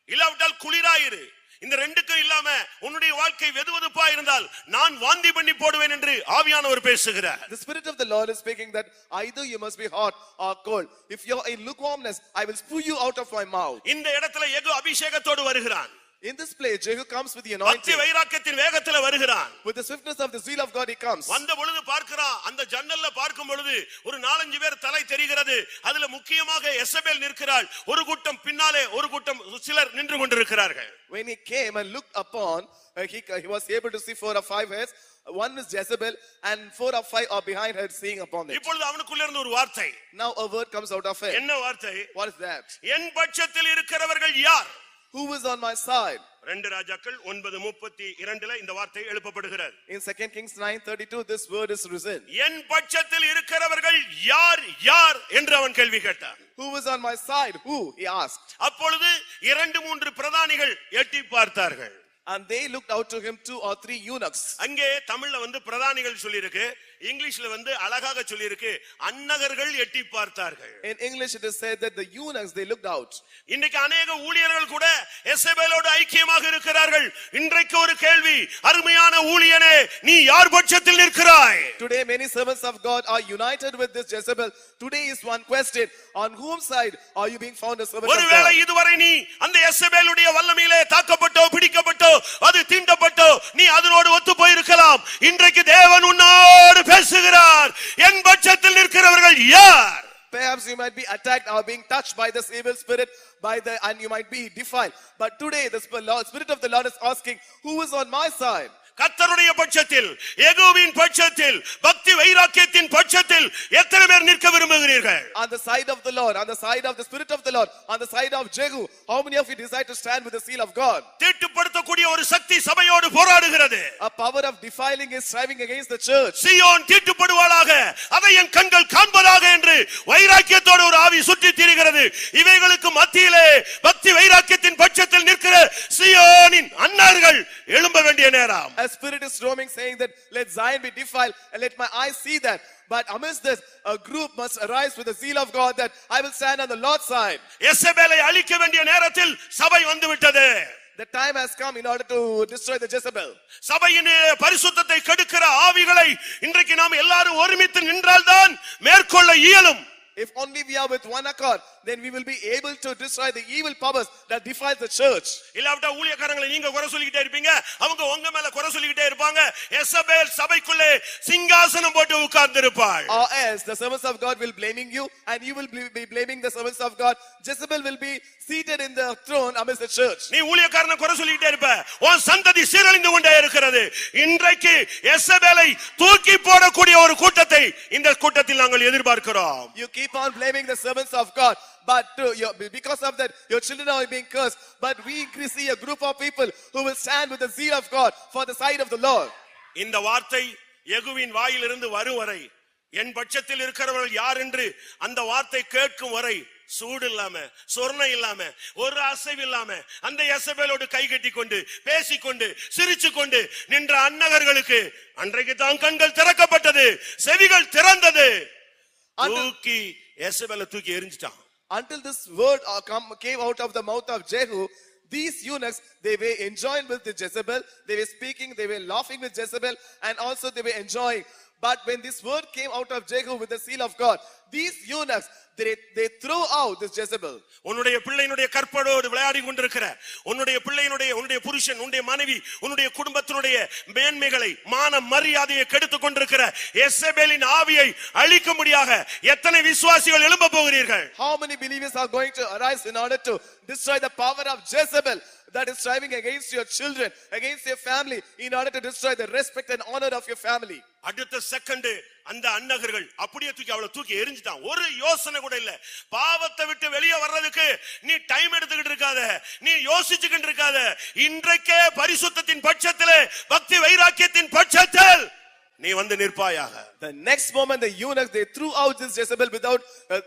இல்லாவிட்டால் குளிராயிரு. இந்த ரெண்டுக்கும் இல்லாம உன்னுடைய வாழ்க்கை வெதுவெதுப்பா இருந்தால் நான் வாந்தி பண்ணி போடுவேன் என்று ஆவியானவர் பேசுகிறார். The spirit of the Lord is speaking that either you must be hot or cold. If you are in lukewarmness, I will spew you out of my mouth. இந்த இடத்துல யெகூ அபிஷேகத்தோடு வருகிறான். In this place Jehu comes with the anointing. பக்தி வைராக்கியத்தின் வேகத்திலே வருகிறான். With the swiftness of the zeal of God he comes. வந்த பொழுது பார்க்கிறான், அந்த ஜன்னல்ல பார்க்கும் பொழுது ஒரு 4-5 பேர் தலை தெரிகிறது. அதுல முக்கியமாக யேசபேல் நிற்கிறாள். ஒரு கூட்டம் பின்னாலே ஒரு கூட்டம் சிலர் நின்று கொண்டிருக்கிறார்கள். When he came and looked upon, he was able to see 4 or 5 heads. One is Jezebel and 4 or 5 are behind her seeing upon it. இப்பொழுது அவனுக்குள்ள இருந்து ஒரு வார்த்தை. Now a word comes out of it. என்ன வார்த்தை? What is that? என் பட்சத்தில் இருக்கிறவர்கள் யார்? who is on my side? ரெண்டு ராஜாக்கள் 9:32 இந்த வார்த்தை எழுப்பப்படுகிறது. In 2 Kings 9:32 this word is risen. என் பட்சத்தில் இருக்கிறவர்கள் யார் யார் என்று அவன் கேள்வி கேட்டான். Who is on my side? Who? He asked. அப்பொழுது 2-3 பிரதானிகள் எட்டி பார்த்தார்கள். And they looked out to him, 2 or 3 eunuchs. அங்கே தமிழ்ல பிரதானிகள் சொல்லி இருக்கு, இங்கிலீஷ்ல அழகாக சொல்லி இருக்கு, அன்னகர்கள் எட்டி பார்த்தார்கள். In English it is said that the eunuchs they looked out. இன்றைக்கு अनेक ஊழியர்கள் கூட எசபேலோடு ஐக்கியமாக இருக்கிறார்கள். இன்றைக்கு ஒரு கேள்வி, அருமையான ஊழியனே, நீ யார் பட்சத்தில் நிற்கிறாய்? Today many servants of God are united with this Jezebel. Today is one question, on whom side are you being found a servant of God? ஒருவேளை இதுவரை நீ அந்த எசபேலுடைய வல்லமையிலே தாக்கப்பட்டோ பிடிக்கப்பட்டோ அது தீண்டப்பட்டோ நீ அதனோடு ஒத்து போயிருக்கலாம். இன்றைக்கு தேவன் உன்னோடு பேசுகிறார். என் பட்சத்தில் நிற்கிறவர்கள் யார்? Perhaps you might be attacked or being touched by this evil spirit and you might be defiled. But today the spirit of the Lord is asking, who is on my side? கர்த்தருடைய பட்சத்தில், யெகோவின் பட்சத்தில், பக்தி வைராக்கியத்தின் பட்சத்தில் எத்தனை பேர் நிற்க விரும்புகிறீர்கள்? On the side of the Lord, on the side of the spirit of the Lord, on the side of Jehu, how many of you decide to stand with the seal of God? தீட்டுப்படுத்தக்கூடிய ஒரு சக்தி சபையோடு போராடுகிறது. A power of defiling is striving against the church. சீயோன் தீட்டுப்படுவாளாக, அதை என் கண்கள் காண்பதாக என்று வைராக்கியத்தோடு ஒரு ஆவி சுற்றி திரிகிறது. இவைகளுக்கு மத்தியிலே பக்தி வைராக்கியத்தின் பட்சத்தில் நிற்கிற சீயோனின் அன்னார்கள் எழும்ப வேண்டிய நேரம். A spirit is roaming saying that let Zion be defiled and let my eyes see that. But amidst this, a group must arise with the zeal of God that I will stand on the Lord's side. எசபேலை அழிக்க வேண்டிய நேரத்தில் சபை வந்து விட்டது. The time has come in order to destroy the Jezebel. சபையின் பரிசுத்தத்தை கெடுக்கிற ஆவிகளை இன்றைக்கு நாம் எல்லாரும் ஒருமித்து நின்றால்தான் மேற்கொள்ள இயலும். If only we are with one accord, then we will be able to destroy the evil powers that defile the church. இல்லாவிட்டா ஊழியக்காரங்களை நீங்க குறை சொல்லிக்கிட்டே இருப்பீங்க, அவங்க உங்க மேல குறை சொல்லிக்கிட்டே இருப்பாங்க. எசபேல் சபைக்குள்ளே சிங்காசனம் போட்டு உட்கார்ந்திருப்பாள். Or else the servants of God will blaming you and you will be blaming the servants of God. Jezebel will be seated in the throne amidst the church. நீ ஊழியக்காரனை குறை சொல்லிக்கிட்டே இருப்ப, உன் சந்ததி சீரழிந்து கொண்டே இருக்கிறது. இன்றைக்கு எசபேலை தூக்கி போடக்கூடிய ஒரு கூட்டத்தை இந்த கூட்டத்தில் நாங்கள் எதிர்பார்க்கிறோம். You keep on blaming the servants of God, but because of that your children are being cursed. But we see a group of people who will stand with the zeal of God for the side of the Lord. இந்த வார்த்தை யெகூவின் வாயிலிருந்து வரும் வரை, என் பட்சத்தில் இருக்கிறவர்கள் யார் என்று அந்த வார்த்தை கேட்கும் வரை சூடு இல்லாம, சொர்ணம் இல்லாம, ஒரு அசைவு இல்லாம அந்த எசபேலோடு கை கட்டி கொண்டு பேசிக்கொண்டு சிரிச்சு கொண்டு நின்ற அன்னகர்களுக்கு அன்றைக்கு தான் கண்கள் திறக்கப்பட்டது, செவிகள் திறந்தது. தூக்கி எசபேலை தூக்கி எரிஞ்சிட்டான். Until this word came out of the mouth of Jehu, these eunuchs, they were enjoying with the Jezebel, they were speaking, they were laughing with Jezebel, and also they were enjoying. But when this word came out of Jehu with the seal of God, these eunuchs, they threw out this Jezebel. உன்னுடைய பிள்ளையினுடைய கற்போடு விளையாடி கொண்டிருக்கிற உன்னுடைய பிள்ளையினுடைய உன்னுடைய புருஷன், உன்னுடைய மனைவி, உன்னுடைய குடும்பத்தினுடைய மேன்மைகளை, மான மரியாதையை கெடுத்துக் கொண்டிருக்கிற எசபேலின் ஆவியை அழிக்கும்படியாக எத்தனை விசுவாசிகள் எழும்ப போகிறீர்கள்? How many believers are going to arise in order to destroy the power of Jezebel that is striving against your children, against your family, in order to destroy the respect and honor of your family? அடுத்த second அந்த அன்னகர்கள் அப்படியே தூக்கி அவளை தூக்கி எரிஞ்சிட்டான். ஒரு யோசனை கூட இல்ல. பாவத்தை விட்டு வெளியே வர்றதுக்கு நீ டைம் எடுத்துக்கிட்டு இருக்காத, நீ யோசிச்சுக்கிட்டு இருக்காத. இன்றைக்கே பரிசுத்தத்தின் பட்சத்திலே, பக்தி வைராக்கியத்தின் பட்சத்தில் நீ வந்து நிற்பாயாக. The next moment the eunuchs, they threw out this Jezebel without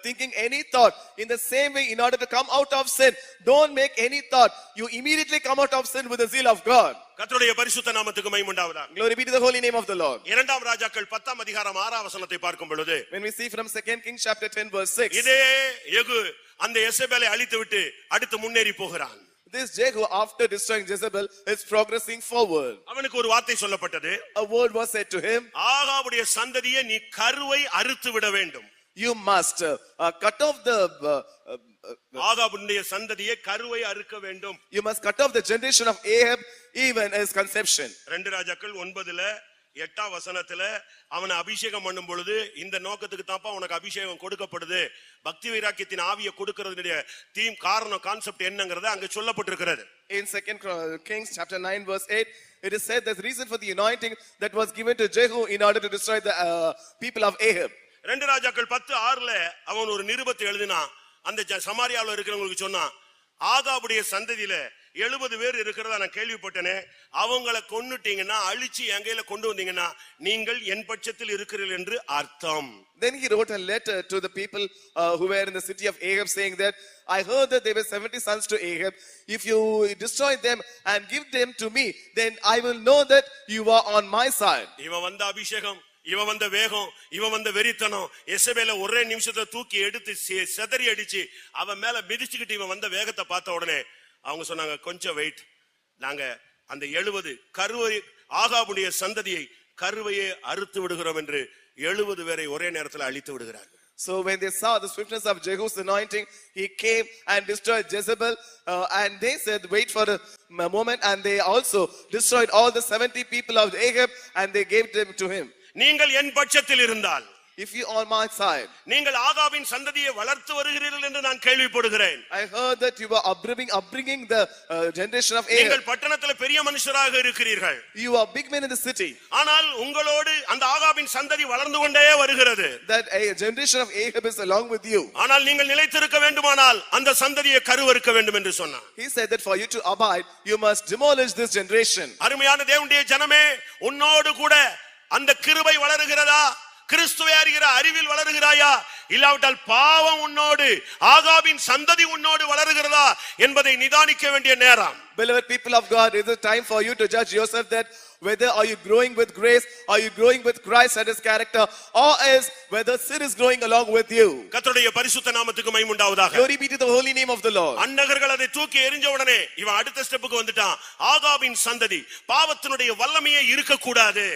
thinking any thought. In the same way, in order to come out of sin, don't make any thought. You immediately come out of sin with the zeal of God. கர்த்தருடைய பரிசுத்த நாமத்துக்கு மகிமை உண்டாவதாக. Glory be to the holy name of the Lord. இரண்டாம் ராஜாக்கள் 10ஆம் அதிகாரம் 6ஆம் வசனத்தை பார்க்கும் பொழுது, when we see from 2 Kings chapter 10 verse 6, இதே யெகூ அந்த எசபேலை அழித்துவிட்டு அடுத்து முன்னேறி போகிறான். this Jehu, after destroying Jezebel, is progressing forward. அவனுக்கு ஒரு வார்த்தை சொல்லப்பட்டது. A word was said to him, ஆகாபுடைய சந்ததியை நீ கருவை அறுத்து விட வேண்டும். you must cut off the ஆகாபுடைய சந்ததியை கருவை அறுக்க வேண்டும். you must cut off the generation of Ahab, even as conception. 2 ராஜாக்கள் 9:8 வசனத்துல அவனை அபிஷேகம் பண்ணும் பொழுது இந்த நோக்கத்துக்கு தாப்பா உனக்கு அபிஷேகம் கொடுக்கப்படுது, பக்தி வைராக்கியத்தின் ஆவியை கொடுக்கிறதுடைய தீம் காரணம் கான்செப்ட் என்னங்கறது அங்க சொல்லப்பட்டிருக்கிறது. In 2 Kings chapter 9 verse 8, it is said that the reason for the anointing that was given to Jehu in order to destroy the people of Ahab. 2 ராஜாக்கள் 10:6 அவன் ஒரு நிருபத்தை எழுதினான். அந்த சமாரியாவுல இருக்கிறவங்களுக்கு சொன்னான், ஆகாபுடைய சந்ததியில 70 பேர் இருக்கிறதா நான் கேள்விப்பட்டேனே. அவங்கள கொன்னுட்டீங்கன்னா, அழிச்சு என் கையில கொண்டு வந்தீங்கன்னா, நீங்கள் என் பட்சத்தில் இருக்கிறீர்கள் என்று அர்த்தம். Then he wrote a letter to the people who were in the city of Ahab, saying that I heard that there were 70 sons to Ahab. If you destroy them and give them to me, then I will know that you are on my side. இவன் வந்த அபிஷேகம், இவன் வந்த வேகம், இவன் வந்த வெறித்தனம், எசபேல ஒரே நிமிஷத்தை தூக்கி எடுத்து செதறி அடிச்சு அவன் மேல மிதிச்சுக்கிட்டு இவன் வந்த வேகத்தை பார்த்த உடனே அவங்க சொன்னாங்க, கொஞ்சம் வெயிட், நாங்க அந்த 70 கருவை ஆகாபுடைய சந்ததியை கருவையே அறுத்து விடுகிறோம் என்று 70 பேரை ஒரே நேரத்தில் அழித்து விடுகிறார்கள். So when they saw the swiftness of Jehu's anointing, he came and destroyed Jezebel, and they said, wait for a moment, and they also destroyed all the 70 people of Ahab, and they gave them to him. நீங்கள் என் பட்சத்தில் இருந்தால், if you are on my side, நீங்கள் ஆகாபின் சந்ததியை வளர்த்து வருகிறீர்கள் என்று நான் கேள்விப்படுகிறேன். I heard that you were upbringing the generation of Ahab. நீங்கள் பட்டணத்தில் பெரிய மனுஷராக இருக்கிறீர்கள். You are big men in the city. ஆனால் உங்களோடு அந்த ஆகாபின் சந்ததி வளர்ந்து கொண்டே வருகிறது. That a generation of Ahab is along with you. ஆனால் நீங்கள் நிலைத்திருக்க வேண்டுமானால் அந்த சந்ததியை கருவறுக்க வேண்டும் என்று சொன்னார். He said that for you to abide, you must demolish this generation. அருமையான தேவனுடைய ஜனமே, உன்னோடு கூட அந்த கிருபை வளருகிறதா? கிறிஸ்துவை அறிகிற அறிவில் வளருகிறாயா? இல்லாவிட்டால் பாவம் உன்னோடு, ஆகாபின் சந்ததி உன்னோடு வளருகிறதா என்பதை நிதானிக்க வேண்டிய நேரம். Beloved people of God, it is time for you to judge yourself that whether are you growing with grace, are you growing with Christ and his character, or else whether sin is growing along with you. கர்த்தருடைய பரிசுத்த நாமத்துக்கு மகிமை உண்டாவதாக. Glory be to the holy name of the Lord. அன்னகர்கள் அதை தூக்கி எறிஞ்ச உடனே இவன் அடுத்த ஸ்டெப்புக்கு வந்துட்டான். ஆகாபின் சந்ததி பாவத்தினுடைய வல்லமையே இருக்க கூடாது.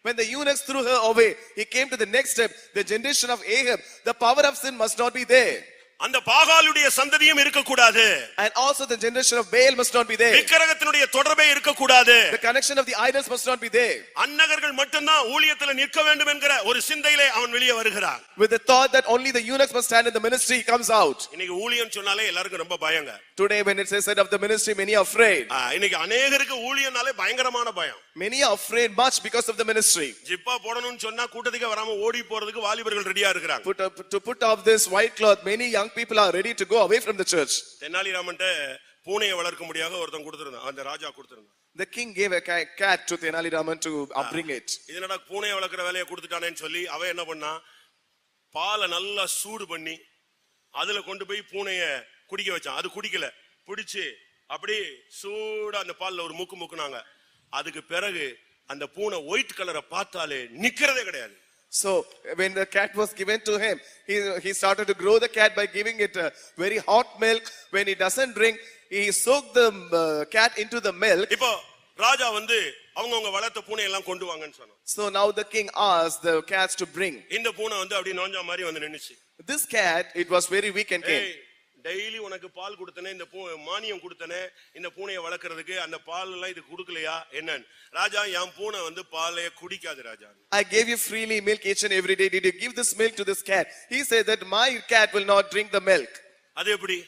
When the eunuchs threw her away, he came to the next step. The generation of Ahab, the power of sin must not be there. அந்த பாகாலுடைய சந்ததியும் இருக்க கூடாது. And also the generation of Baal must not be there. விக்கிரகத்தினுடைய தொடர்பே இருக்க கூடாது. The connection of the idols must not be there. அன்னகர்கள் மட்டும்தான் ஊழியத்தில் நிற்க வேண்டும் என்கிற ஒரு சிந்தையிலே அவன் வெளியே வருகிறான். With the thought that only the eunuchs must stand in the ministry, he comes out. இன்னைக்கு ஊழியம் சொன்னாலே எல்லாருக்கும் ரொம்ப பயங்க. Today when it is said of the ministry, many are afraid. இன்னைக்கு अनेகருக்கு ஊழியம்னாலே பயங்கரமான பயம். Many are afraid much because of the ministry. ஜிப்பா போடணும்னு சொன்னா கூட்டத்துக்கு வராம ஓடி போறதுக்கு வாலிபர்கள் ரெடியா இருக்காங்க. To put off this white cloth, many young people are ready to go away from the church. Tenali ராமன்ட்ட பூனையை வளர்க்க முடியாத ஒருத்தன் கொடுத்திருந்தான். அந்த ராஜா கொடுத்திருந்தான். The king gave a cat to Tenali Raman to upbring it. இதனடா பூனையை வளர்க்கிற வேலையை கொடுத்துட்டானேன்னு சொல்லி அவன் என்ன பண்ணா, பாலை நல்லா சூடு பண்ணி அதுல கொண்டு போய் பூனைய குடிக்க வச்சான். அது குடிக்கல, பிடிச்சு அப்படி சூடா அந்த பால்ல ஒரு முக்கு முக்குனாங்க. அதுக்கு பிறகு அந்த பூனை ஒயிட் கலரை பார்த்தாலே நிக்கிறதே கிடையாது. So when the cat was given to him, he started to grow the cat by giving it a very hot milk. When he doesn't drink, he soaked the cat into the milk. இப்போ ராஜா வந்து அவங்க வளர்த்த பூனை எல்லாம் கொண்டு வாங்கன்னு சொன்னான். So now the king asked the cats to bring. இந்த பூனை வந்து அப்படி நோஞ்சா மாதிரி வந்து நின்னுச்சு. This cat, it was very weak and came. Daily உனக்கு பால் கொடுத்தனே, இந்த மானியம் கொடுத்தனே இந்த பூனையை வளர்க்கறதுக்கு, அந்த பால் எல்லாம் இது கொடுக்கலையா என்னன்னு. ராஜா, என் பூனை வந்து பாலைய குடிக்காது ராஜா. I gave you freely milk each and every day. Did you give this milk to this cat? He said that my cat will not drink the milk. அது எப்படி?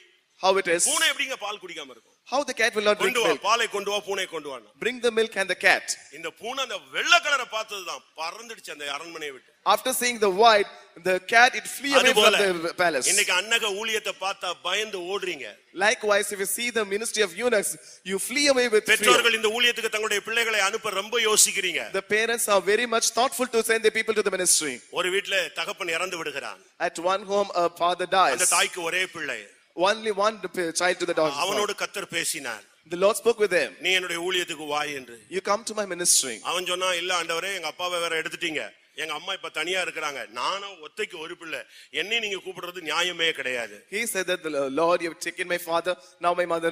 How it is? பூனை எப்படிங்க பால் குடிக்காம இருக்கும்? How the cat will not drink milk? பாலை கொண்டு வா, பூனை கொண்டு வா. Bring the milk and the cat. இந்த பூனை அந்த வெள்ளை கலரை பார்த்ததுதான் பறந்துடுச்சு அந்த அரண்மனையை விட்டு. After seeing the white, the cat, it flew away from the palace. இன்னைக்கு அன்னக ஊழியத்தை பார்த்தா பயந்து ஓடுறீங்க. Likewise, if you see the ministry of eunuchs, you flee away with fear. பெற்றோர்கள் இந்த ஊழியத்துக்கு தங்களுடைய பிள்ளைகளை அனுப்ப ரொம்ப யோசிக்கிறீங்க. The parents are very much thoughtful to send their people to the ministry. ஒரு வீட்ல தகப்பன் இறந்து விடுகிறான். At one home, a father dies. அந்த தாய்க்கு ஒரே பிள்ளை. Only one child to the daughter. அவனோடு கர்த்தர் பேசினார். The Lord spoke with him. நீ என்னுடைய ஊழியத்துக்கு வா என்று. You come to my ministry. அவன் சொன்னா, இல்ல ஆண்டவரே, எங்க அப்பாவை வேற எடுத்துட்டீங்க, எங்க அம்மா இப்ப தனியா இருக்கிறாங்க, நானும் ஒத்தைக்கு ஒரு பிள்ளை, என்னை நீங்க கூப்பிடுறது நியாயமே கிடையாது. He said that the Lord, you have taken my father, now my mother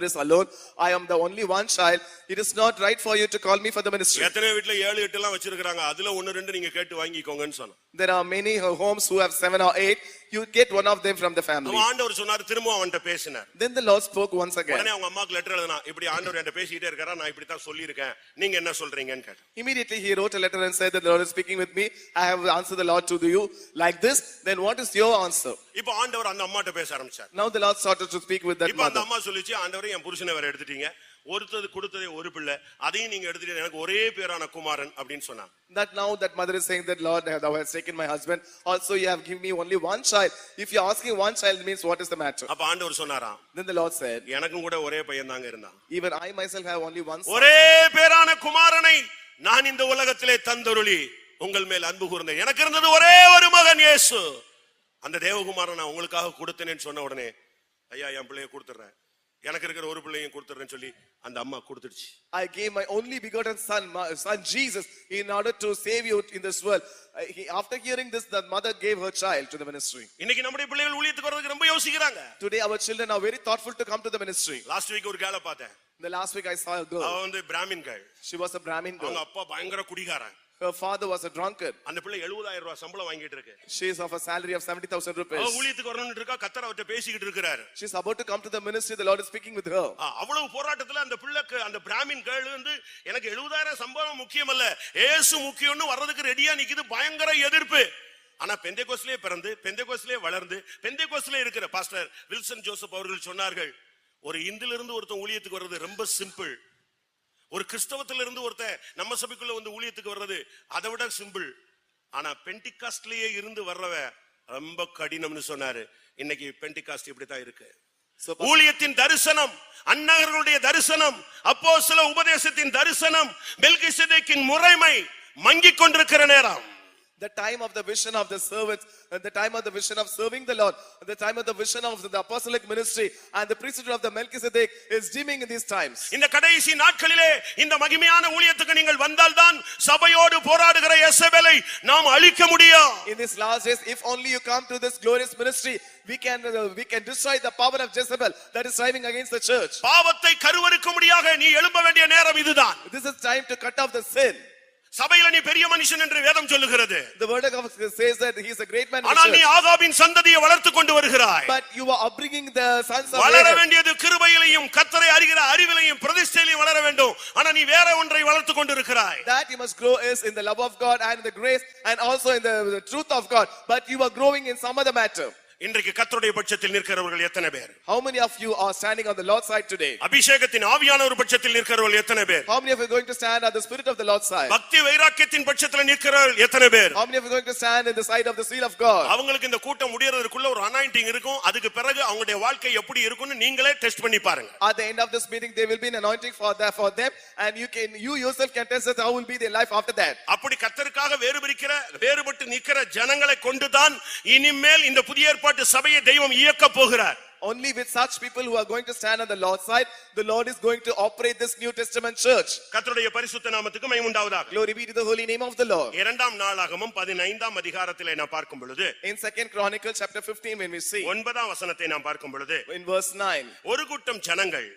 is alone. I am the only one child. It is not right for you to call me for the ministry. எத்தனை வீட்ல 7 8 எல்லாம் வச்சிருக்காங்க, அதுல 1 2 நீங்க கேட்டு வாங்கிக்கோங்கன்னு சொன்னான். There are many homes who have 7 or 8. You get one of them from the family. ஆண்டவர் சொன்னார், திரும்ப அவன்கிட்ட பேசினார். Then the Lord spoke once again. உடனே அவங்க அம்மாக்கு லெட்டர் எழுதினா, இப்படி ஆண்டவர் என்கிட்ட பேசிட்டே இருக்காரா, நான் இப்படி தான் சொல்லி இருக்கேன், நீங்க என்ன சொல்றீங்கன்னு கேட்டான். Immediately he wrote a letter and said that the Lord is speaking speaking with me, I have answered the Lord to you like this, then what is your answer? இப்போ ஆண்டவர் அந்த அம்மாட்ட பேச ஆரம்பிச்சார். Now the Lord started to speak with that இப்போ அந்த mother. அம்மா சொல்லிச்சு, ஆண்டவரே என் புருஷனை வேற எடுத்துட்டீங்க, ஒருத்தது கொடுத்ததே ஒரு பிள்ளை, அதையும் நீங்க எடுத்துட்டீங்க, எனக்கு ஒரே பேரான குமாரன் அப்படின்னு சொன்னாங்க. That now that mother is saying that, Lord, thou hast taken my husband, also you have given me only one child. If you are asking one child, means what is the matter? அப்ப ஆண்டவர் சொன்னாராம், Then the Lord said, எனக்கும் கூட ஒரே பையன் தாங்க இருந்தான், even I myself have only one son. ஒரே பேரான குமாரனை நான் இந்த உலகத்திலே தந்தருளி உங்கள் மேல் அன்பு கூர்ந்தேன், எனக்கு இருந்தது ஒரே ஒரு மகன் இயேசு, அந்த தேவகுமாரன் நான் உங்களுக்காக கொடுத்தேன்னு சொன்ன உடனே, ஐயா என் பிள்ளைய கொடுத்துறேன், எனக்கு இருக்கிற ஒரு பிள்ளையும் கொடுத்துறேன்னு சொல்லி அந்த அம்மா கொடுத்துடுச்சு. I gave my only begotten son Jesus in order to save you in this world. After hearing this, the mother gave her child to the ministry. இன்னைக்கு நம்முடைய பிள்ளைகள் ஊழியத்துக்கு வரதுக்கு ரொம்ப யோசிக்கிறாங்க. Today our children are very thoughtful to come to the ministry. Last week ஒரு கேள பார்த்தேன். The last week I saw a girl. அவ வந்து பிராமின் கேள். She was a Brahmin girl. அவங்க அப்பா பயங்கர குடிகாரன். Her father was a drunkard. அந்த பிள்ளை 70000 ரூபாய் சம்பளம் வாங்கிட்டு இருக்கு. She is of a salary of 70,000 rupees. அவ ஊழியத்துக்கு வரணும்னு இருக்கா, கர்த்தர் அவட்ட பேசிக்கிட்டு இருக்காரு. She is about to come to the ministry, the Lord is speaking with her. அவ்வளவு போராட்டத்துல அந்த பிள்ளைக்கு, அந்த பிராமின் கேள் வந்து எனக்கு 70000 சம்பளம் முக்கியம் இல்ல, இயேசு முக்கியம்னு வர்றதுக்கு ரெடியா நிக்குது, பயங்கர எதிர்ப்பு. ஆனா பெந்தேகோஸ்திலே பிறந்து பெந்தேகோஸ்திலே வளர்ந்து பெந்தேகோஸ்திலே இருக்கிற பாஸ்டர் வில்சன் ஜோசப் அவர்கள் சொன்னார்கள், ஒரு இந்திலிருந்து ஒருத்தன் ஊழியத்துக்கு வர்றது ரொம்ப சிம்பிள், ஒரு கிறிஸ்தவத்துல இருந்து ஒருத்தன் நம்ம சபைக்குள்ள வந்து ஊழியத்துக்கு வர்றது அதை விட சிம்பிள், ஆனா பெண்டிகாஸ்ட்லயே இருந்து வர்றவ ரொம்ப கடினம்னு சொன்னாரு. இன்னைக்கு பெண்டிகாஸ்ட் இப்படித்தான் இருக்கு. ஊழியத்தின் தரிசனம், அன்னகர்களுடைய தரிசனம், அப்போஸ்தல உபதேசத்தின் தரிசனம், மெல்கிசேதேக்கின் முறைமை மங்கிக் கொண்டிருக்கிற நேரம். The time of the vision of the servants, and the time of the vision of serving the Lord, and the time of the vision of the apostolic ministry and the priesthood of the Melchizedek is dimming in these times. இந்த கடைசி நாட்களிலே இந்த மகிமையான ஊழியத்துக்கு நீங்கள் வந்தால்தான் சபையோடு போராடுகிற எசபேலை நாம் அழிக்க முடியும். In these last days, if only you come to this glorious ministry, we can destroy the power of Jezebel that is striving against the church. பாவத்தை கருவறுக்கும்படியாக நீ எழும்ப வேண்டிய நேரம் இதுதான். This is time to cut off the sin. சபையில நீ பெரிய மனுஷன் என்று வேதம் சொல்லுகிறது. The word of God says that he is a great man. ஆனால் நீ ஆகாபின் சந்ததியை வளர்த்து கொண்டு வருகிறாய். But you are upbringing the sons of வளர வேண்டியது கிருபையிலையும் கர்த்தரை அறிகிற அறிவிலையும் பிரதிஷ்டையிலையும் வளர வேண்டும். ஆனா நீ வேற ஒன்றை வளர்த்து கொண்டு இருக்கிறாய். That you must grow is in the love of God and in the grace and also in the truth of God, but you are growing in some other matter. இன்றைக்கு கர்த்தருடைய பட்சத்தில் நிற்கிறவர்கள் எத்தனை பேர்? How many of you are standing on the Lord's side today? அபிஷேகத்தின் ஆவியானவர் பட்சத்தில் நிற்கிறவர்கள் எத்தனை பேர்? How many of you are going to stand on the spirit of the Lord's side? பக்தி வைராக்கியத்தின் பட்சத்தில் நிற்கிறவர்கள் எத்தனை பேர்? How many of you are going to stand in the side of the seal of God? அவங்களுக்கு இந்த கூட்டம் முடியறதுக்குள்ள ஒரு anointing இருக்கும், அதுக்கு பிறகு அவங்களுடைய வாழ்க்கை எப்படி இருக்கும்னு நீங்களே டெஸ்ட் பண்ணி பாருங்க. At the end of this meeting there will be an anointing for them, and you yourself can test that how will be their life after that. அப்படி கர்த்தருக்காக வேறுபட்டு நிக்கிற ஜனங்களை கொண்டுதான் இனிமேல் இந்த புதிய ஏற்பாட்டு சபையை தெய்வம் இயக்க போகிறார். Only with such people who are going to stand on the Lord's side, the Lord is going to operate this New Testament church. கர்த்தருடைய பரிசுத்த நாமத்துக்கு மகிமை உண்டாவதாக. Glory be to the holy name of the Lord. இரண்டாம் நாளாகமம் 15ஆம் அதிகாரத்திலே நாம் பார்க்கும் பொழுது, In 2 Chronicles chapter 15 when we see 9ஆம் வசனத்தை நாம் பார்க்கும் பொழுது, in verse 9, ஒரு கூட்டம் ஜனங்கள்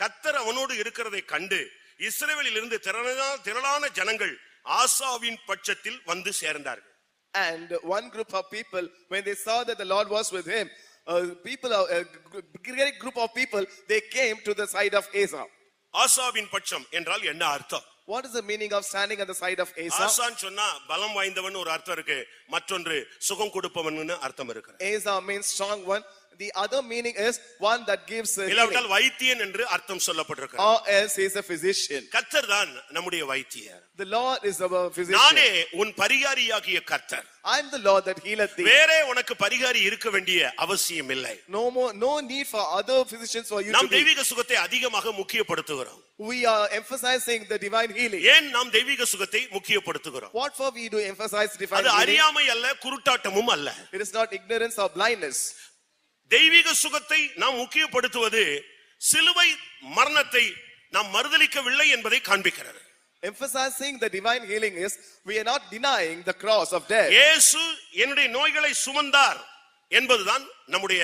கர்த்தர் அவனோடு இருக்கிறதை கண்டு இஸ்ரவேலில் இருந்து திரளான ஜனங்கள் ஆசாவின் பட்சத்தில் வந்து சேர்ந்தார்கள். And one group of people, when they saw that the Lord was with him, a great group of people, they came to the side of Asa. ஆசாவின் பட்சம் என்றால் என்ன அர்த்தம்? What is the meaning of standing on the side of Asa? ஆசான் சொன்னா பலம் வாய்ந்தவன் ஒரு அர்த்தம் இருக்கு, மற்றொன்று சுகம் கொடுப்பவன் அர்த்தம் இருக்கு. Asa means strong one. The other meaning is one that gives இல்லாவிட்டால் வைத்தியன் என்று அர்த்தம் சொல்லப்பட்டிருக்கு. or else he is a physician. கர்த்தர் தான் நம்முடைய வைத்தியர். The Lord is our physician. நானே உன் பரிகாரியாகிய கர்த்தர். I am the Lord that healeth thee. வேறே உனக்கு பரிகாரி இருக்க வேண்டிய அவசியம் இல்லை. No need for other physicians for you to நாம் be. தெய்வீக சுகத்தை அதிகமாக முக்கியப்படுத்துகிறோம். We are emphasizing the divine healing. ஏன் நாம் தெய்வீக சுகத்தை முக்கியப்படுத்துகிறோம்? What for we do emphasize divine அது healing? அறியாமை அல்ல, குருட்டாட்டமும் அல்ல. It is not ignorance or blindness. தெய்வீக சுகத்தை நாம் முக்கியப்படுத்துவது சிலுவை மரணத்தை நாம் மறுதலிக்கவில்லை என்பதை காண்பிக்கிறது. Emphasizing the divine healing is we are not denying the cross of death. இயேசு என்னுடைய நோய்களை சுமந்தார் என்பதுதான் நம்முடைய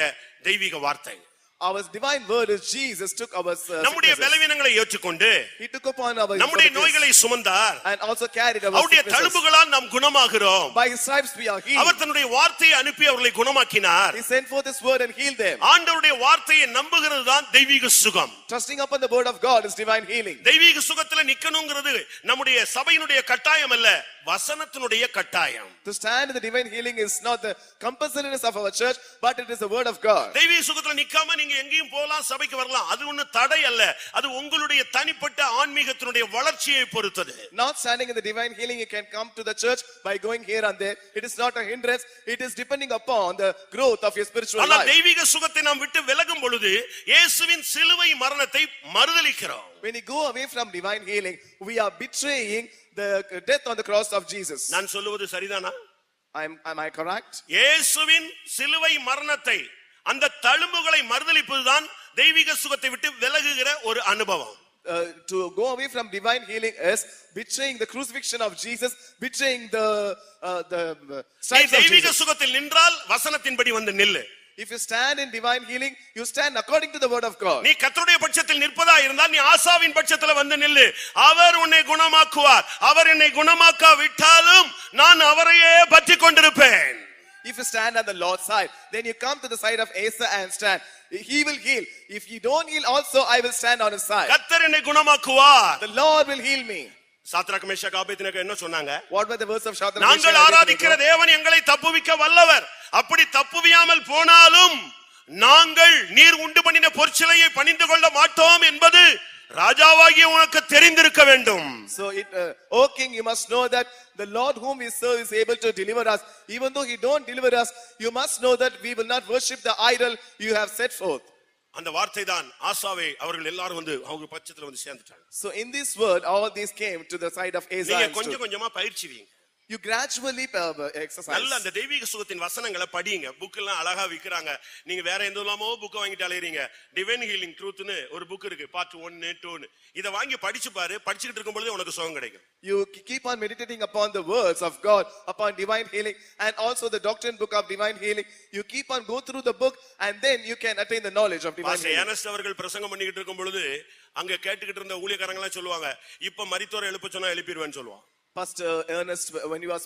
தெய்வீக வார்த்தை. Our divine word is Jesus took our நம்முடைய பலவீனங்களை ஏற்றுக்கொண்டு he took upon our நம்முடைய நோய்களை சுமந்தார், and also carried our அவருடைய sicknesses. தழும்புகளால் நாம் குணமாகிறோம். By his stripes we are healed. அவர் தன்னுடைய வார்த்தையை அனுப்பி அவர்களை குணமாக்கினார். He sent forth his word and healed them. ஆண்டவருடைய வார்த்தையை நம்புகிறது தான் தெய்வீக சுகம். Trusting upon the word of God is divine healing. தெய்வீக சுகத்துல நிக்கணும்ங்கிறது நம்முடைய சபையினுடைய கட்டாயம் அல்ல, வசனத்தினுடைய கட்டாயம். To stand in the divine healing is not the compulsoriness of our church, but it is the word of God. தெய்வீக சுகத்துல நிக்காம நீங்க எங்கேயும் போலாம், சபைக்கு வரலாம், அது ஒண்ணு தடை அல்ல. அது உங்களுடைய தனிப்பட்ட ஆன்மீகத்தினுடைய வளர்ச்சியை பொறுத்தது. Not standing in the divine healing, you can come to the church by going here and there. It is not a hindrance. It is depending upon the growth of your spiritual life. ஆனால் தெய்வீக சுகத்தை நாம் விட்டு விலகும் பொழுது இயேசுவின் சிலுவை மரணத்தை மறுதலிக்கிறோம். When you go away from divine healing, we are betraying the death on the cross of Jesus. நான் சொல்லுவது சரிதானா? Am I correct? இயேசுவின் சிலுவை மரணத்தை, அந்த தழும்புகளை மறுதலிப்பதுதான் தெய்வீக சுகத்தை விட்டு விலகுகிற ஒரு அனுபவம். To go away from divine healing is betraying the crucifixion of Jesus, betraying the stripes of தெய்வீக Jesus. சுகத்தில் நின்றால் வசனத்தின்படி வந்து நில்லு. If you stand in divine healing, you stand according to the word of God. நீ கர்த்தருடைய பட்சத்தில் நிற்பதா இருந்தால் நீ ஆசாவின் பட்சத்தில் வந்து நில்லு. அவர் உன்னை குணமாக்குவார். அவர் என்னை குணமாக்காவிட்டாலும் நான் அவரையே பற்றிக் கொண்டிருப்பேன். If you stand on the Lord's side, then you come to the side of Asa and stand. He will heal. If you don't heal also, I will stand on his side. கர்த்தர் என்னை குணமாக்குவார். The Lord will heal me. Shadrach Meshach Abednego என்ன சொன்னாங்க? What were the words of Shadrach? நாங்கள் ஆராதிக்கிற தேவன் எங்களை தப்புவிக்க வல்லவர். அப்படி தப்புவியாமல் போனாலும் நாங்கள் நீர் உண்டு பண்ணின பொற்சிலையை பணிந்து கொள்ள மாட்டோம் என்பது ராஜாவாகிய உனக்கு தெரிந்திருக்க வேண்டும். So O king, you must know that the Lord whom we serve is able to deliver us. Even though he don't deliver us, you must know that we will not worship the idol you have set forth. அந்த வார்த்தை தான் ஆசாவே அவர்கள் எல்லாரும் வந்து அவங்க பட்சத்துல வந்து சேர்ந்துட்டாங்க. So in this word, all these came to the side of Asa. நீங்க கொஞ்சம் கொஞ்சமா பயிற்சி வீங்க. You gradually exercise. நல்ல அந்த தெய்வீக சுகத்தின் வசனங்களை படிங்க. புக் எல்லாம் அழகா விக்கிறாங்க. நீங்க வேற எந்தலாமோ புக் வாங்கிட்டு அலையறீங்க. டிவைன் ஹீலிங் ட்ரூத்னு ஒரு புக் இருக்கு, பார்ட் 1 2. இத வாங்கி படிச்சு பாரு. படிச்சிட்டு இருக்கும் பொழுது உனக்கு சுகம் கிடைக்கும். You keep on meditating upon the words of God, upon divine healing, and also the doctrine book of divine healing. You keep on go through the book, and then you can attain the knowledge of divine healing. Ernest அவர்கள் பிரசங்கம் பண்ணிட்டு இருக்கும் பொழுது அங்க கேட்டுக்கிட்டு இருந்த ஊழியக்காரங்க எல்லாம் சொல்லுவாங்க, இப்ப மரித்தோரை எழுப்ப சொன்னா எழுப்பிடுவேன்னு சொல்லுவாங்க. Pastor Ernest, when you are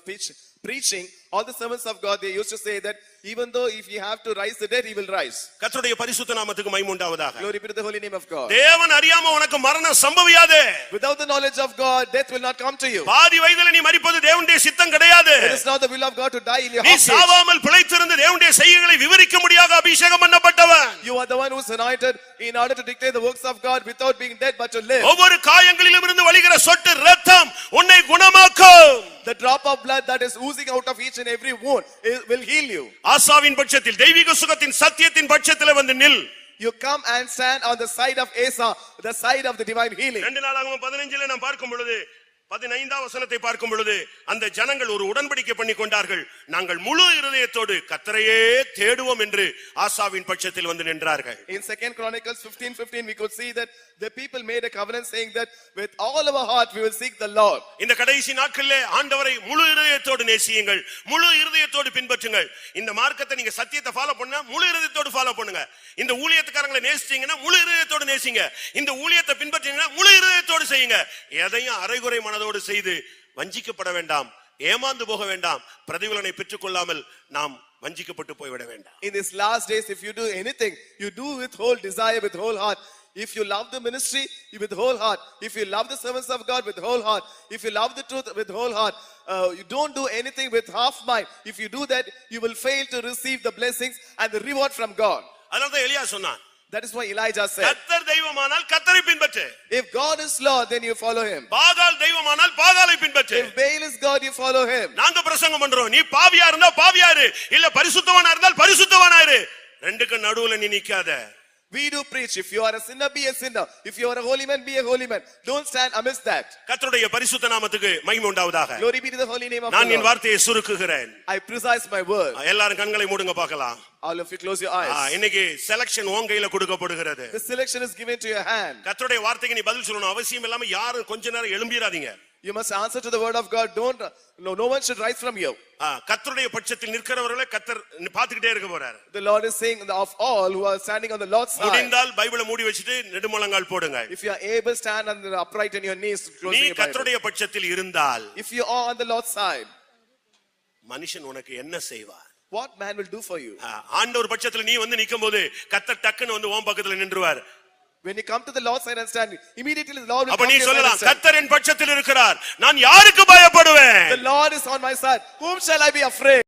preaching, all the servants of God, they used to say that even though if you have to rise the dead, he will rise. கர்த்தருடைய பரிசுத்த நாமத்துக்கு மகிமை உண்டாவதாக. Glory be to the holy name of God. தேவன் அறியாம உனக்கு மரணம் சம்பவியாதே. Without the knowledge of God, death will not come to you. பாதி வயதில நீ மரிப்பது தேவனுடைய சித்தம் கிடையாது. It is not the will of God to die in your நீ half age. சாவாமல் பிழைத்திருந்து தேவனுடைய செய்கைகளை விவரிக்க முடியாத அபிஷேகம் பண்ணப்பட்டவன். You are the one who is anointed in order to declare the works of God without being dead but to live. ஒவ்வொரு காயங்களிலும் இருந்து வழிகிற சொட்டு இரத்தம் உன்னை குணமாக்கும். The drop of blood that is oozing out of each and every wound will heal you. ஆசாவின் பட்சத்தில் தெய்வீக சுகத்தின் சத்தியத்தின் பட்சத்தில் வந்து நில். You come and stand on the side of Asa, the side of the divine healing. 2 நாளாகமம் 15ல நாம் பார்க்கும் பொழுது 15ஆம் வசனத்தை பார்க்கும் பொழுது அந்த ஜனங்கள் ஒரு உடன்படிக்கை பண்ணி கொண்டார்கள். நாங்கள் முழு இருதயத்தோடு கர்த்தரையே தேடுவோம் என்று ஆசாவின் பட்சத்தில் வந்து நின்றார்கள். In 2 Chronicles 15:15 we could see that the people made a covenant saying that with all our heart we will seek the Lord. இந்த கடைசி நாட்களிலே ஆண்டவரை முழு இருதயத்தோடு நேசியுங்கள், முழு இருதயத்தோடு பின்பற்றுங்கள். இந்த மார்க்கத்தை நீங்க சத்தியத்தை ஃபாலோ பண்ணா முழு இருதயத்தோடு ஃபாலோ பண்ணுங்க. இந்த ஊழியத்துக்காரங்களை நேசிச்சீங்கன்னா முழு இருதயத்தோடு நேசிங்க. இந்த ஊழியத்தை பின்பற்றீங்கன்னா முழு இருதயத்தோடு செய்யுங்க. எதையும் அரைகுறை மனதோடு செய்து வஞ்சிக்கப்பட வேண்டாம், ஏமாந்து போக வேண்டாம், பிரதிபலனை பெற்றுக் கொள்ளாமல் நாம் வஞ்சிக்கப்பட்டு போய்விட வேண்டாம். In these last days, if you do anything, you do with whole desire, with whole heart. If you love the ministry with whole heart, if you love the servants of God with whole heart, if you love the truth with whole heart, you don't do anything with half mind. If you do that, you will fail to receive the blessings and the reward from God. அதனால தான் எலியா சொன்னான், That is why Elijah said, கர்த்தர் தெய்வமானால் கர்த்தரை பின்பற்று. if God is Lord, then you follow him. Baal தெய்வமானால் பாகாலை பின்பற்று. If Baal is God, you follow him. நாங்க பிரசங்கம் பண்றோம், நீ பாவியா இருந்தா பாவியாரு, இல்ல பரிசுத்தவானா இருந்தால் பரிசுத்தவானாரு. ரெண்டுக்கு நடுவுல நீ நிக்காத. We do preach. If you are a sinner, be a sinner. If you are a holy man, be a holy man. Don't stand amidst that. கர்த்தருடைய பரிசுத்த நாமத்துக்கு மகிமை உண்டாவதாக. Glory be to the holy name of நான் the N Lord. வார்த்தையை சுருக்குகிறேன். I precise my word. எல்லாரும் கண்களை மூடுங்க பார்க்கலாம். All of you close your eyes. இன்னைக்கு செலக்ஷன் உன் கையில கொடுக்கப்படுகிறது. The selection is given to your hand. கர்த்தருடைய வார்த்தைக்கு நீ பதில் சொல்லணும். அவசியம் இல்லாம யாரும் கொஞ்ச நேரம் எழும்பிராதீங்க. You must answer to the word of God. No one should rise from you. கர்த்தருடைய பட்சத்தில் நிற்கிறவர்களை கர்த்தர் பார்த்துக்கிட்டே இருக்க போறாரு. The Lord is saying of all who are standing on the Lord's side. முடிந்தால் பைபிளை மூடி வச்சிட்டு நெடுமுழங்கால் போடுங்க. If you are able, stand on the upright in your knees. நீ கர்த்தருடைய பட்சத்தில் இருந்தால், if you are on the Lord's side, மனுஷன் உனக்கு என்ன செய்வார்? what man will do for you? ஆண்டவர் பட்சத்தில் நீ வந்து நிக்கும்போது கர்த்தர் டக்குன்னு வந்து உன் பக்கத்துல நின்றுவார். When you come to the Lord's side and stand, immediately the Lord will அப்ப come நீ to your side and சொல்லலாம் stand. கர்த்தர் என் பட்சத்தில் இருக்கிறார் நான் யாருக்கு பயப்படுவேன் The Lord is on my side. Whom shall I be afraid?